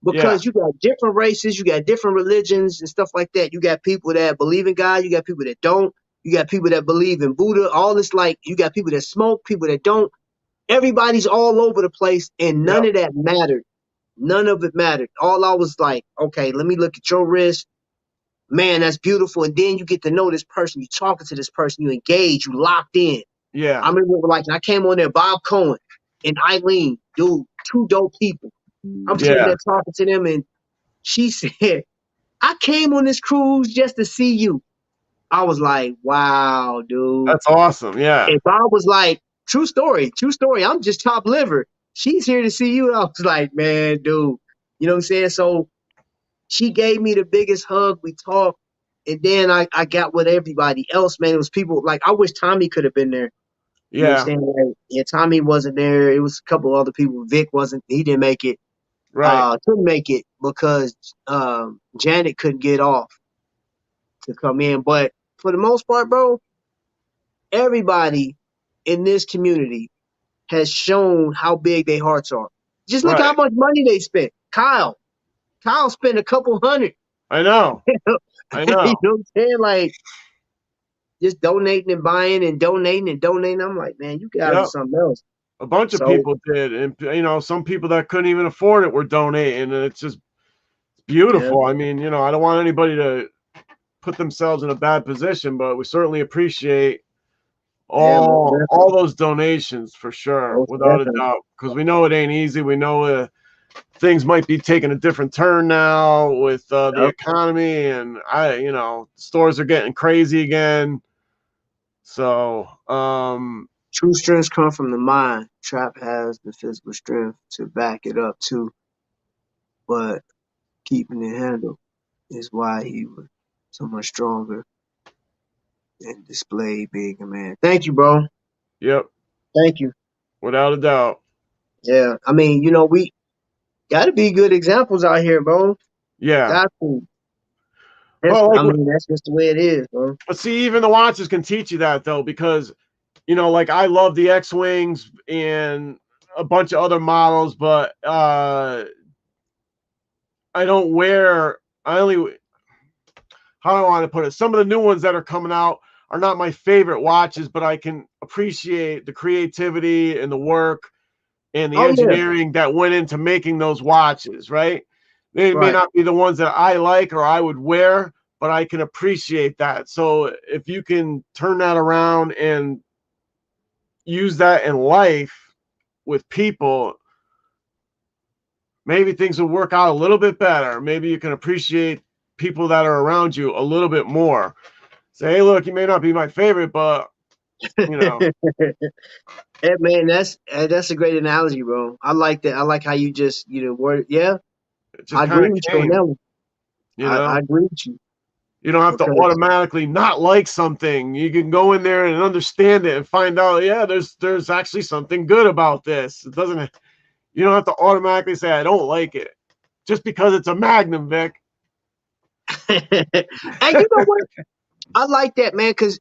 Speaker 1: Yeah.
Speaker 2: because you got different races, you got different religions and stuff like that. You got people that believe in God, you got people that don't, you got people that believe in Buddha, all this, like, you got people that smoke, people that don't. Everybody's all over the place, and none
Speaker 1: Yep.
Speaker 2: of that mattered. None of it mattered. All I was like, okay, let me look at your wrist. Man, that's beautiful. And then you get to know this person. You talking to this person. You engage. You locked in. I
Speaker 1: Yeah.
Speaker 2: remember, like, I came on there, Bob Cohen and Eileen, dude, two dope people. I'm sitting
Speaker 1: Yeah.
Speaker 2: there talking to them, and she said, I came on this cruise just to see you. I was like, wow, dude.
Speaker 1: That's awesome. Yeah.
Speaker 2: And Bob was like, true story, true story. I'm just top liver. She's here to see you. I was like, man, dude. You know what I'm saying? So she gave me the biggest hug. We talked. And then I got with everybody else, man. It was people like, I wish Tommy could have been there. You know what
Speaker 1: Yeah.
Speaker 2: I'm saying? Like, yeah, Tommy wasn't there. It was a couple other people. Vic wasn't, he didn't make it.
Speaker 1: Right.
Speaker 2: Couldn't make it because Janet couldn't get off to come in. But for the most part, bro, everybody in this community has shown how big their hearts are. Just look how
Speaker 1: Right.
Speaker 2: much money they spent. Kyle spent a couple hundred.
Speaker 1: I know.
Speaker 2: You know
Speaker 1: I
Speaker 2: what
Speaker 1: know.
Speaker 2: I'm saying? Like, just donating and buying and donating and donating. I'm like, man, you guys are
Speaker 1: Yep.
Speaker 2: something else.
Speaker 1: A bunch of
Speaker 2: So
Speaker 1: people did. And, some people that couldn't even afford it were donating. And it's just
Speaker 2: yeah,
Speaker 1: beautiful. I mean, I don't want anybody to put themselves in a bad position, but we certainly appreciate
Speaker 2: Yeah, most
Speaker 1: All
Speaker 2: definitely.
Speaker 1: those donations for sure,
Speaker 2: Most
Speaker 1: without a
Speaker 2: definitely.
Speaker 1: doubt, because we know it ain't easy. We know things might be taking a different turn now with the
Speaker 2: Yep.
Speaker 1: economy, and stores are getting crazy again. So,
Speaker 2: True strengths come from the mind. Trap has the physical strength to back it up too, but keeping it handled is why he was so much stronger and displayed being a man. Thank you, bro.
Speaker 1: yep,
Speaker 2: Thank you.
Speaker 1: without a doubt.
Speaker 2: Yeah, I mean, we got to be good examples out here, bro.
Speaker 1: Yeah.
Speaker 2: Got to.
Speaker 1: Well,
Speaker 2: I mean, that's just the way it is, bro.
Speaker 1: but see, even the watches can teach you that though, because like I love the X Wings and a bunch of other models, but I don't wear. I only how do I want to put it? Some of the new ones that are coming out are not my favorite watches, but I can appreciate the creativity and the work and the
Speaker 2: Oh yeah,
Speaker 1: engineering that went into making those watches, right? They may
Speaker 2: right.
Speaker 1: not be the ones that I like or I would wear, but I can appreciate that. So if you can turn that around and use that in life with people, maybe things will work out a little bit better. Maybe you can appreciate people that are around you a little bit more. Say, hey, look, you may not be my favorite, but you know,
Speaker 2: Hey, man, that's a great analogy, bro. I like that. I like how you just word. Yeah,
Speaker 1: it just
Speaker 2: I
Speaker 1: kind
Speaker 2: agree
Speaker 1: of
Speaker 2: with you on
Speaker 1: came,
Speaker 2: that one.
Speaker 1: you
Speaker 2: I
Speaker 1: know.
Speaker 2: agree with you
Speaker 1: You don't have to
Speaker 2: because
Speaker 1: automatically not like something. You can go in there and understand it and find out, yeah, there's actually something good about this. It doesn't you don't have to automatically say I don't like it just because it's a Magnum, Vic.
Speaker 2: and you know what? I like that, man, because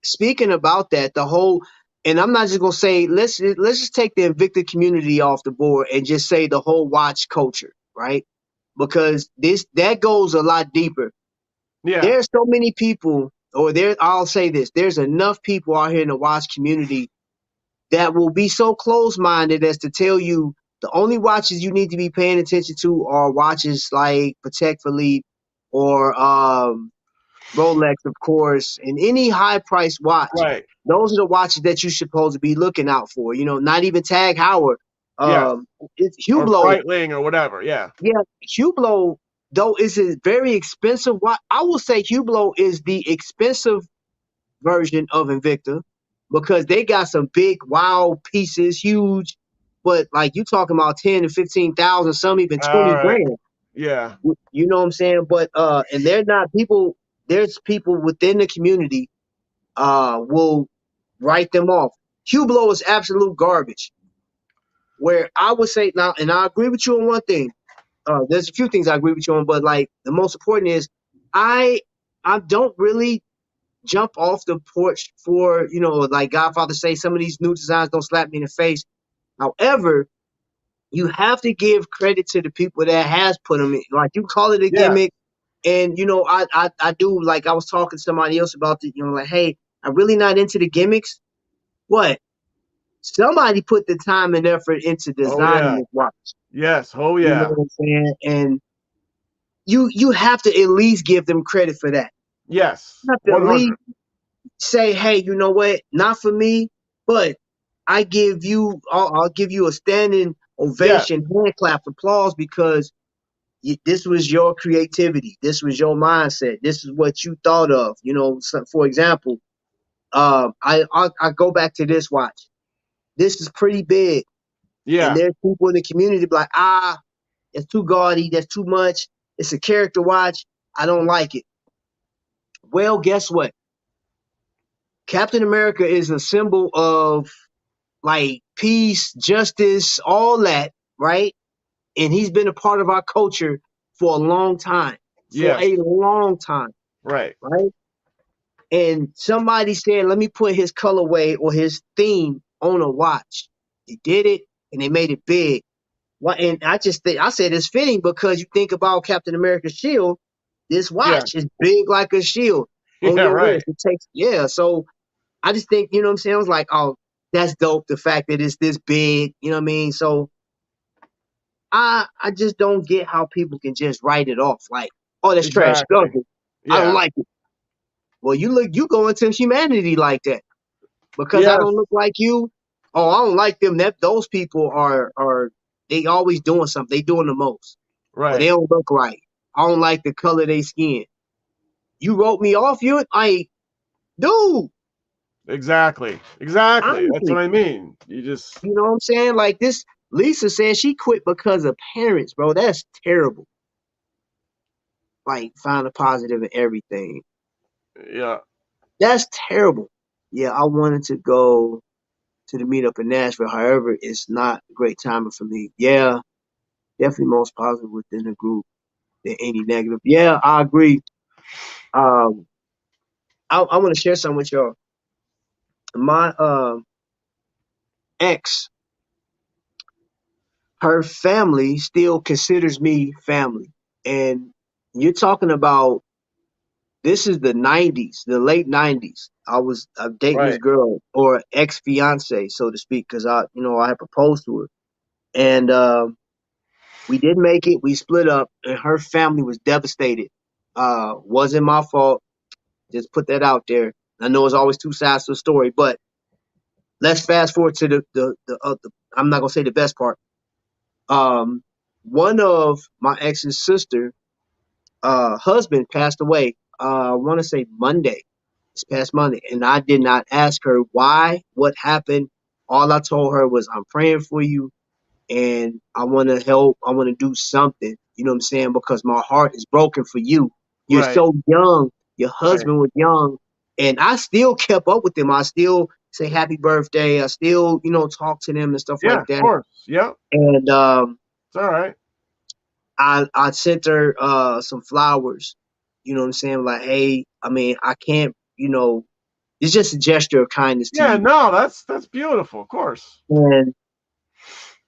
Speaker 2: speaking about that, the whole, and I'm not just gonna say let's just take the Invicta community off the board and just say the whole watch culture, right? Because this that goes a lot deeper.
Speaker 1: Yeah,
Speaker 2: There's so many people, or there I'll say this: there's enough people out here in the watch community that will be so close-minded as to tell you the only watches you need to be paying attention to are watches like Patek Philippe or Rolex, of course, and any high price watch.
Speaker 1: right.
Speaker 2: Those are the watches that you're supposed to be looking out for. Not even Tag Heuer.
Speaker 1: Yes.
Speaker 2: It's
Speaker 1: Or
Speaker 2: Hublot.
Speaker 1: Breitling or whatever. Yeah.
Speaker 2: Yeah, Hublot though is a very expensive watch. I will say Hublot is the expensive version of Invicta because they got some big, wild pieces, huge. But like you talking about 10 to 15,000, some even
Speaker 1: All
Speaker 2: 20
Speaker 1: right.
Speaker 2: grand.
Speaker 1: Yeah.
Speaker 2: You know what I'm saying? But and they're not people. There's people within the community will write them off. Hublot is absolute garbage. Where I would say now, and I agree with you on one thing. There's a few things I agree with you on, but like the most important is I I don't really jump off the porch for like Godfather say some of these new designs don't slap me in the face. However, you have to give credit to the people that has put them in. Like you call it a
Speaker 1: Yeah.
Speaker 2: gimmick, and I do like I was talking to somebody else about it. Like hey, I'm really not into the gimmicks. What? Somebody put the time and effort into
Speaker 1: Oh
Speaker 2: designing
Speaker 1: yeah.
Speaker 2: this watch.
Speaker 1: Yes. Oh
Speaker 2: You know
Speaker 1: yeah.
Speaker 2: what I'm saying? And you have to at least give them credit for that.
Speaker 1: Yes.
Speaker 2: You have to at
Speaker 1: 100.
Speaker 2: least say, hey, you know what? Not for me, but I'll give you a standing
Speaker 1: Yes.
Speaker 2: ovation, hand clap, applause because this was your creativity. This was your mindset. This is what you thought of. So for example, I go back to this watch. This is pretty big, and
Speaker 1: Yeah.
Speaker 2: there's people in the community be like, it's too gaudy. That's too much. It's a character watch. I don't like it. Well, guess what? Captain America is a symbol of like peace, justice, all that, right? And he's been a part of our culture for a long time, for
Speaker 1: Yes.
Speaker 2: a long time,
Speaker 1: Right.
Speaker 2: right? And somebody said, let me put his colorway or his theme on a watch. They did it and they made it big. Well, and I just think I said it's fitting because you think about Captain America's shield. This
Speaker 1: Yeah.
Speaker 2: watch is big like a shield on
Speaker 1: Yeah.
Speaker 2: your
Speaker 1: Right.
Speaker 2: wrist. It takes so I just think what I'm saying. I was like, oh, that's dope. The fact that it's this big, you know what I mean. So I just don't get how people can just write it off like, oh, that's trash.
Speaker 1: Exactly.
Speaker 2: Garbage. I don't
Speaker 1: Yeah.
Speaker 2: like it. well, you go into humanity like that because I
Speaker 1: Yes,
Speaker 2: don't look like you. Oh, I don't like them. That those people are they always doing something. They doing the most, or they
Speaker 1: right.
Speaker 2: don't look right. I don't like the color of their skin. You wrote me off. You like, dude.
Speaker 1: Exactly. Exactly. That's what
Speaker 2: Honestly,
Speaker 1: I mean. You just
Speaker 2: you know what I'm saying? Like this, Lisa said she quit because of parents, bro. That's terrible. Like find a positive in everything.
Speaker 1: yeah.
Speaker 2: That's terrible. Yeah, I wanted to go to the meetup in Nashville. However, it's not a great timing for me. Yeah, definitely most positive within the group than any negative. Yeah, I agree. Um, I want to share something with y'all. My ex, her family still considers me family, and you're talking about this is the '90s, the late '90s. I'm dating this
Speaker 1: Right.
Speaker 2: girl or ex fiance, so to speak, because I had proposed to her, and we didn't make it. We split up, and her family was devastated. Wasn't my fault. Just put that out there. I know it's always two sides to the story, but let's fast forward to the I'm not gonna say the best part. Um, one of my ex's sister, husband passed away. I want to say Monday, this past Monday, and I did not ask her why, what happened. All I told her was, "I'm praying for you, and I want to help. I want to do something." You know what I'm saying? Because my heart is broken for you. You're
Speaker 1: Right.
Speaker 2: so young. Your
Speaker 1: Right.
Speaker 2: husband was young, and I still kept up with them. I still say happy birthday. I still, talk to them and stuff
Speaker 1: Yeah,
Speaker 2: like
Speaker 1: of
Speaker 2: that.
Speaker 1: course. Yep.
Speaker 2: And
Speaker 1: It's all right.
Speaker 2: I sent her some flowers. You know what I'm saying? Like, hey, I mean, I can't, it's just a gesture of kindness to
Speaker 1: Yeah,
Speaker 2: you.
Speaker 1: no, that's beautiful, of course.
Speaker 2: And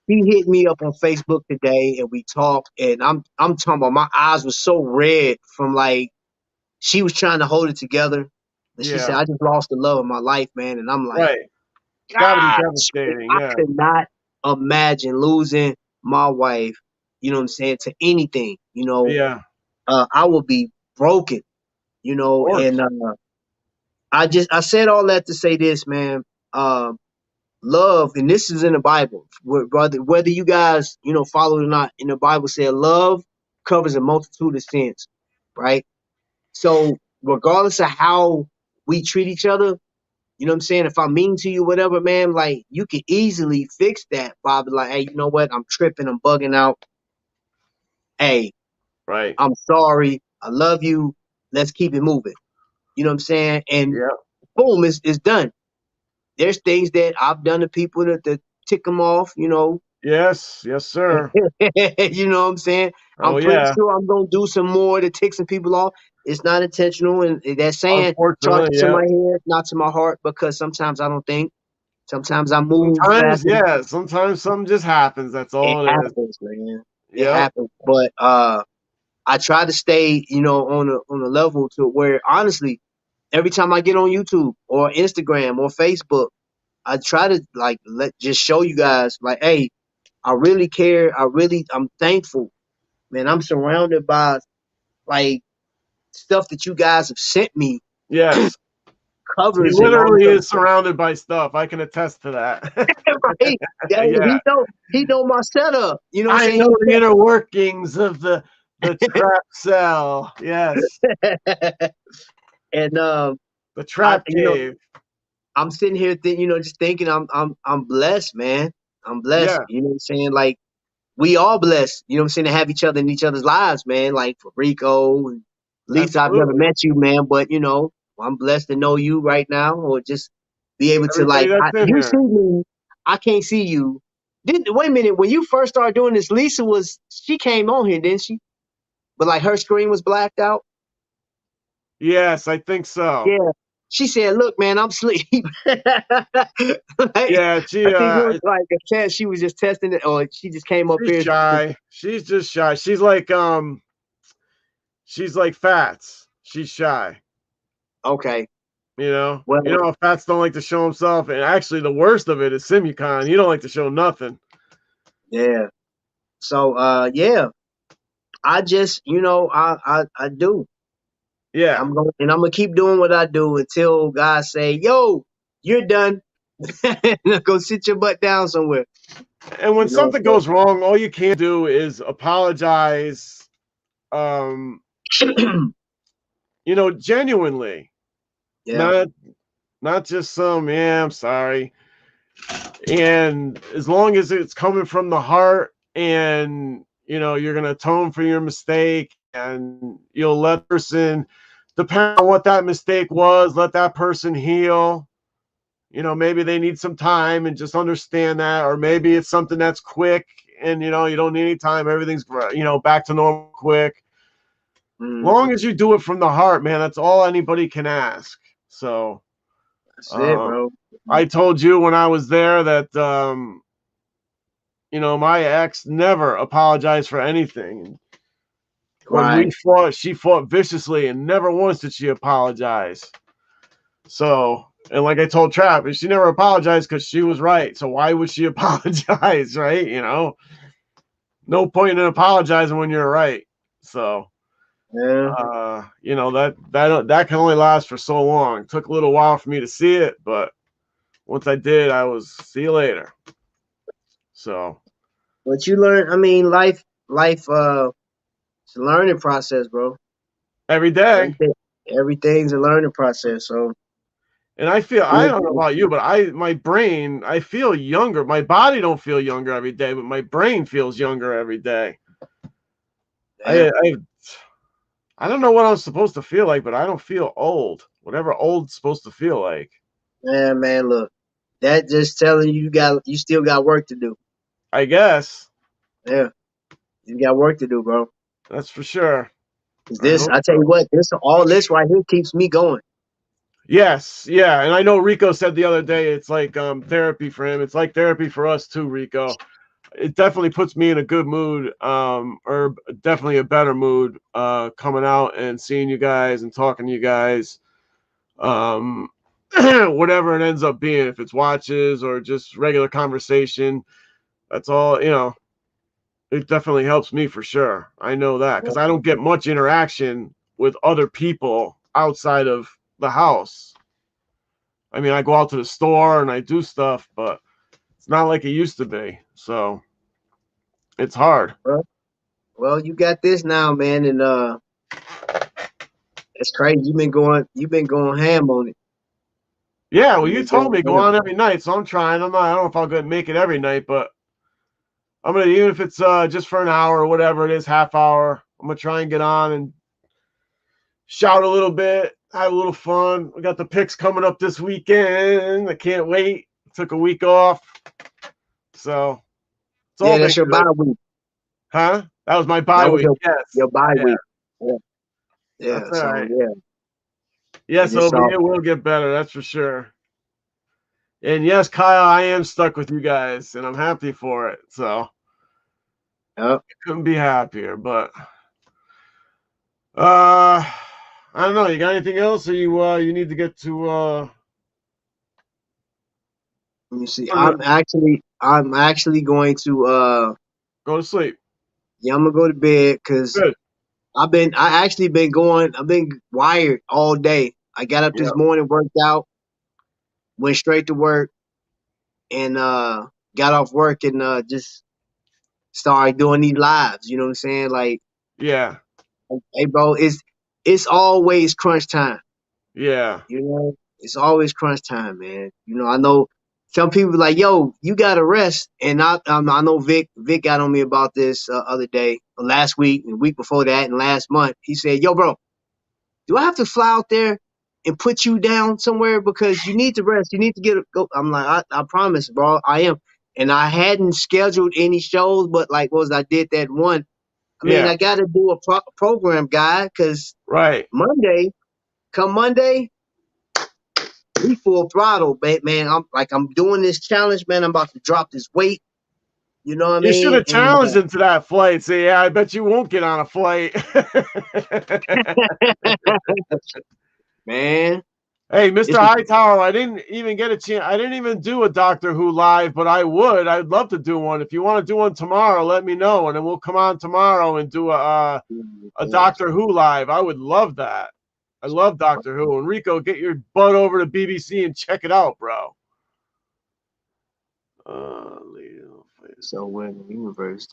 Speaker 2: he hit me up on Facebook today, and we talked. And I'm talking about my eyes were so red from like she was trying to hold it together, and she said,
Speaker 1: Yeah.
Speaker 2: "I just lost the love of my life, man." And I'm like,
Speaker 1: Right. It's gotta be
Speaker 2: gosh,
Speaker 1: devastating,
Speaker 2: I
Speaker 1: yeah.
Speaker 2: could not imagine losing my wife. You know what I'm saying, to anything.
Speaker 1: Yeah, of
Speaker 2: I would be broken. And
Speaker 1: course.
Speaker 2: I said all that to say this, man. Um, love, and this is in the Bible, whether you guys follow it or not. In the Bible, said love covers a multitude of sins, right? So regardless of how we treat each other, you know what I'm saying. If I'm mean to you, whatever, man, like you can easily fix that, Bob. Like, hey, you know what? I'm tripping. I'm bugging out. Hey,
Speaker 1: Right.
Speaker 2: I'm sorry. I love you. Let's keep it moving. You know what I'm saying? And
Speaker 1: Yeah.
Speaker 2: boom, it's done. There's things that I've done to people that tick them off,
Speaker 1: Yes. Yes, sir.
Speaker 2: you know what I'm saying? I'm
Speaker 1: Oh,
Speaker 2: pretty
Speaker 1: yeah.
Speaker 2: sure I'm gonna do some more to tick some people off. It's not intentional, and that saying
Speaker 1: Unfortunately,
Speaker 2: charges to
Speaker 1: yeah.
Speaker 2: my head, not to my heart, because sometimes I don't think. Sometimes I move
Speaker 1: Sometimes,
Speaker 2: faster.
Speaker 1: yeah, sometimes something just happens, that's
Speaker 2: It
Speaker 1: all it is.
Speaker 2: happens, man. It
Speaker 1: Yep.
Speaker 2: happens. But I try to stay, on a level to where honestly, every time I get on YouTube or Instagram or Facebook, I try to like just show you guys like, hey, I really care. I'm thankful, man. I'm surrounded by like stuff that you guys have sent me,
Speaker 1: Yes. He
Speaker 2: covers and all this
Speaker 1: literally
Speaker 2: other
Speaker 1: is
Speaker 2: stuff.
Speaker 1: surrounded by stuff, I can attest to that.
Speaker 2: Right? Yeah,
Speaker 1: Yeah.
Speaker 2: he know my setup. You know what
Speaker 1: I
Speaker 2: I'm saying?
Speaker 1: know the inner workings of the trap cell. Yes.
Speaker 2: And
Speaker 1: The
Speaker 2: I
Speaker 1: trap cave.
Speaker 2: I'm sitting here just thinking I'm blessed, man. I'm blessed.
Speaker 1: Yeah.
Speaker 2: You know what I'm saying? Like we all blessed, you know what I'm saying, to have each other in each other's lives, man. Like for Rico and Lisa, I've never
Speaker 1: Absolutely.
Speaker 2: met you, man, but I'm blessed to know you right now, or just be able to
Speaker 1: Everybody
Speaker 2: like
Speaker 1: that's in
Speaker 2: you see
Speaker 1: here.
Speaker 2: me, I can't see you. Didn't wait a minute, when you first started doing this, she came on here, didn't she? But like her screen was blacked out.
Speaker 1: Yes, I think so.
Speaker 2: Yeah. She said, "Look, man, I'm asleep." Like,
Speaker 1: Yeah,
Speaker 2: I think it was like a test. She was just testing it, or she just came up
Speaker 1: she's
Speaker 2: here.
Speaker 1: shy. She's just shy. She's like Fats. She's shy.
Speaker 2: Okay.
Speaker 1: You know?
Speaker 2: Well,
Speaker 1: You know how Fats don't like to show himself, and actually the worst of it is Simucon. You don't like to show nothing.
Speaker 2: yeah. So, yeah, I just, I do.
Speaker 1: Yeah.
Speaker 2: I'm gonna keep doing what I do until God say, "Yo, you're done." Go sit your butt down somewhere.
Speaker 1: And when
Speaker 2: You know.
Speaker 1: something
Speaker 2: So,
Speaker 1: goes wrong, all you can do is apologize. Um, genuinely,
Speaker 2: yeah.
Speaker 1: not just some, yeah, I'm sorry. And as long as it's coming from the heart, and you're gonna atone for your mistake, and you'll let the person, depending on what that mistake was, let that person heal. Maybe they need some time, and just understand that, or maybe it's something that's quick, and you don't need any time. Everything's back to normal quick.
Speaker 2: Hmm.
Speaker 1: Long as you do it from the heart, man, that's all anybody can ask. So,
Speaker 2: That's it,
Speaker 1: uh,
Speaker 2: bro.
Speaker 1: I told you when I was there that my ex never apologized for anything. When we
Speaker 2: Right.
Speaker 1: fought, she fought viciously, and never once did she apologize. So, and like I told Trap, she never apologized because she was right. So why would she apologize, right? No point in apologizing when you're right. So,
Speaker 2: Yeah.
Speaker 1: that can only last for so long. It took a little while for me to see it, but once I did, I was see you later. So
Speaker 2: But you learn. I mean, life. It's a learning process, bro.
Speaker 1: every day.
Speaker 2: Everything, everything's a learning process. So
Speaker 1: And I feel, I don't know
Speaker 2: yeah,
Speaker 1: about you, but my brain, I feel younger. My body don't feel younger every day, but my brain feels younger every day. I, I, I don't know what I'm supposed to feel like, but I don't feel old. Whatever old's supposed to feel like.
Speaker 2: man, look, that just telling you you still got work to do.
Speaker 1: I guess
Speaker 2: Yeah, you got work to do, bro.
Speaker 1: that's for sure.
Speaker 2: 'Cause
Speaker 1: I
Speaker 2: this,
Speaker 1: hope
Speaker 2: I tell you
Speaker 1: so.
Speaker 2: what, all this right here keeps me going.
Speaker 1: Yes, yeah, and I know Rico said the other day it's like therapy for him. It's like therapy for us too, Rico. It definitely puts me in a good mood, or definitely a better mood, coming out and seeing you guys and talking to you guys. Um, whatever it ends up being, if it's watches or just regular conversation, that's all. It definitely helps me for sure. I know that because I don't get much interaction with other people outside of the house. I mean, I go out to the store and I do stuff, but it's not like it used to be. So it's hard.
Speaker 2: Well, you got this now, man, and it's crazy. You've been going ham on it.
Speaker 1: Yeah, well,
Speaker 2: You've
Speaker 1: you
Speaker 2: been
Speaker 1: told
Speaker 2: going
Speaker 1: me go
Speaker 2: ham.
Speaker 1: on every night, so I'm trying. I don't know if I'll go make it every night, but I'm gonna, even if it's just for an hour or whatever it is, half hour. I'm gonna try and get on and shout a little bit, have a little fun. We got the picks coming up this weekend. I can't wait. Took a week off, so it's all
Speaker 2: Yeah, that's
Speaker 1: been
Speaker 2: your bye
Speaker 1: good.
Speaker 2: week.
Speaker 1: Huh? That was my bye
Speaker 2: That was
Speaker 1: week. Yes.
Speaker 2: your bye
Speaker 1: Yeah.
Speaker 2: week. Yeah, yeah.
Speaker 1: That's all
Speaker 2: So
Speaker 1: right.
Speaker 2: yeah,
Speaker 1: Yes,
Speaker 2: and it's
Speaker 1: Obi,
Speaker 2: all.
Speaker 1: it will get better. That's for sure. And yes, Kyle, I am stuck with you guys, and I'm happy for it. So
Speaker 2: Yep.
Speaker 1: couldn't be happier. But I don't know. You got anything else, or you need to get to
Speaker 2: Let me see. I'm actually going to
Speaker 1: go to sleep?
Speaker 2: yeah, I'm gonna go to bed because
Speaker 1: Good.
Speaker 2: I've been wired all day. I got up
Speaker 1: Yeah.
Speaker 2: this morning, worked out, went straight to work, and got off work and just started doing these lives. You know what I'm saying? Like,
Speaker 1: Yeah.
Speaker 2: hey, bro, it's always crunch time.
Speaker 1: Yeah.
Speaker 2: You know, it's always crunch time, man. You know, I know some people be like, "Yo, you gotta rest," and I know Vic got on me about this other day, last week, and the week before that, and last month. He said, "Yo, bro, do I have to fly out there and put you down somewhere because you need to rest? You need to get a go." I'm like, I promise, bro, I am. And I hadn't scheduled any shows, but like, I did that one. I mean,
Speaker 1: Yeah.
Speaker 2: I got to do a program guide because
Speaker 1: Right.
Speaker 2: Monday, come Monday, we full throttle, man. I'm doing this challenge, man. I'm about to drop this weight. You know what I
Speaker 1: You should
Speaker 2: mean?
Speaker 1: have
Speaker 2: And
Speaker 1: challenged him to that flight. Say, yeah, I bet you won't get on a flight.
Speaker 2: man,
Speaker 1: Hey, Mr.
Speaker 2: it's
Speaker 1: Hightower, I didn't even get a chance. I didn't even do a Doctor Who live, but I would. I'd love to do one. If you want to do one tomorrow, let me know, and then we'll come on tomorrow and do a Doctor Who live. I would love that. I love Doctor Who. And Rico, get your butt over to BBC and check it out, bro.
Speaker 2: So when the universe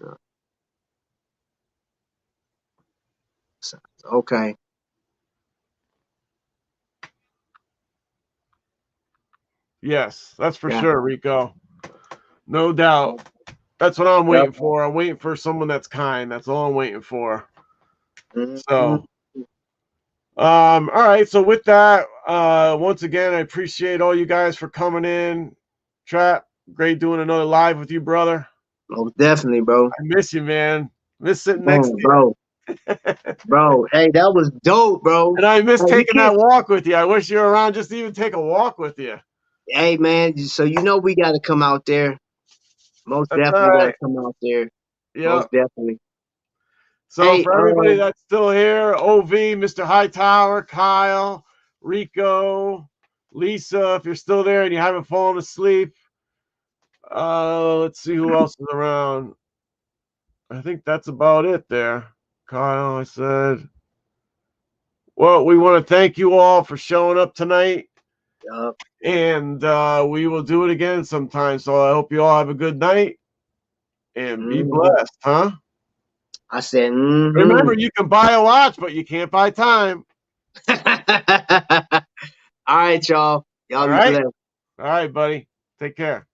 Speaker 2: okay.
Speaker 1: Yes, that's for
Speaker 2: Yeah.
Speaker 1: sure, Rico. No doubt. That's what I'm waiting for. I'm waiting for someone that's kind. That's all I'm waiting for.
Speaker 2: Mm-hmm.
Speaker 1: So, all right. So with that, once again, I appreciate all you guys for coming in. Trap, great doing another live with you, brother.
Speaker 2: Most definitely, bro.
Speaker 1: I miss you, man. Miss sitting next to
Speaker 2: bro.
Speaker 1: you.
Speaker 2: Bro, hey, that was dope, bro.
Speaker 1: And I miss
Speaker 2: Hey,
Speaker 1: taking that walk with you. I wish you were around just to even take a walk with you.
Speaker 2: Hey, man, so you know we got to come out there. Most
Speaker 1: That's all
Speaker 2: definitely got to
Speaker 1: right.
Speaker 2: come out there.
Speaker 1: Yeah.
Speaker 2: Most definitely.
Speaker 1: So
Speaker 2: Hey,
Speaker 1: for everybody that's still here, OV, Mr. Hightower, Kyle, Rico, Lisa, if you're still there and you haven't fallen asleep, let's see who else is around. I think that's about it there. Kyle, I said. Well, we want to thank you all for showing up tonight. And we will do it again sometime. So I hope you all have a good night and be blessed, huh?
Speaker 2: I said,
Speaker 1: Remember, you can buy a watch, but you can't buy time.
Speaker 2: All right, y'all. Y'all
Speaker 1: All
Speaker 2: be
Speaker 1: right.
Speaker 2: blessed.
Speaker 1: All right, buddy. Take care.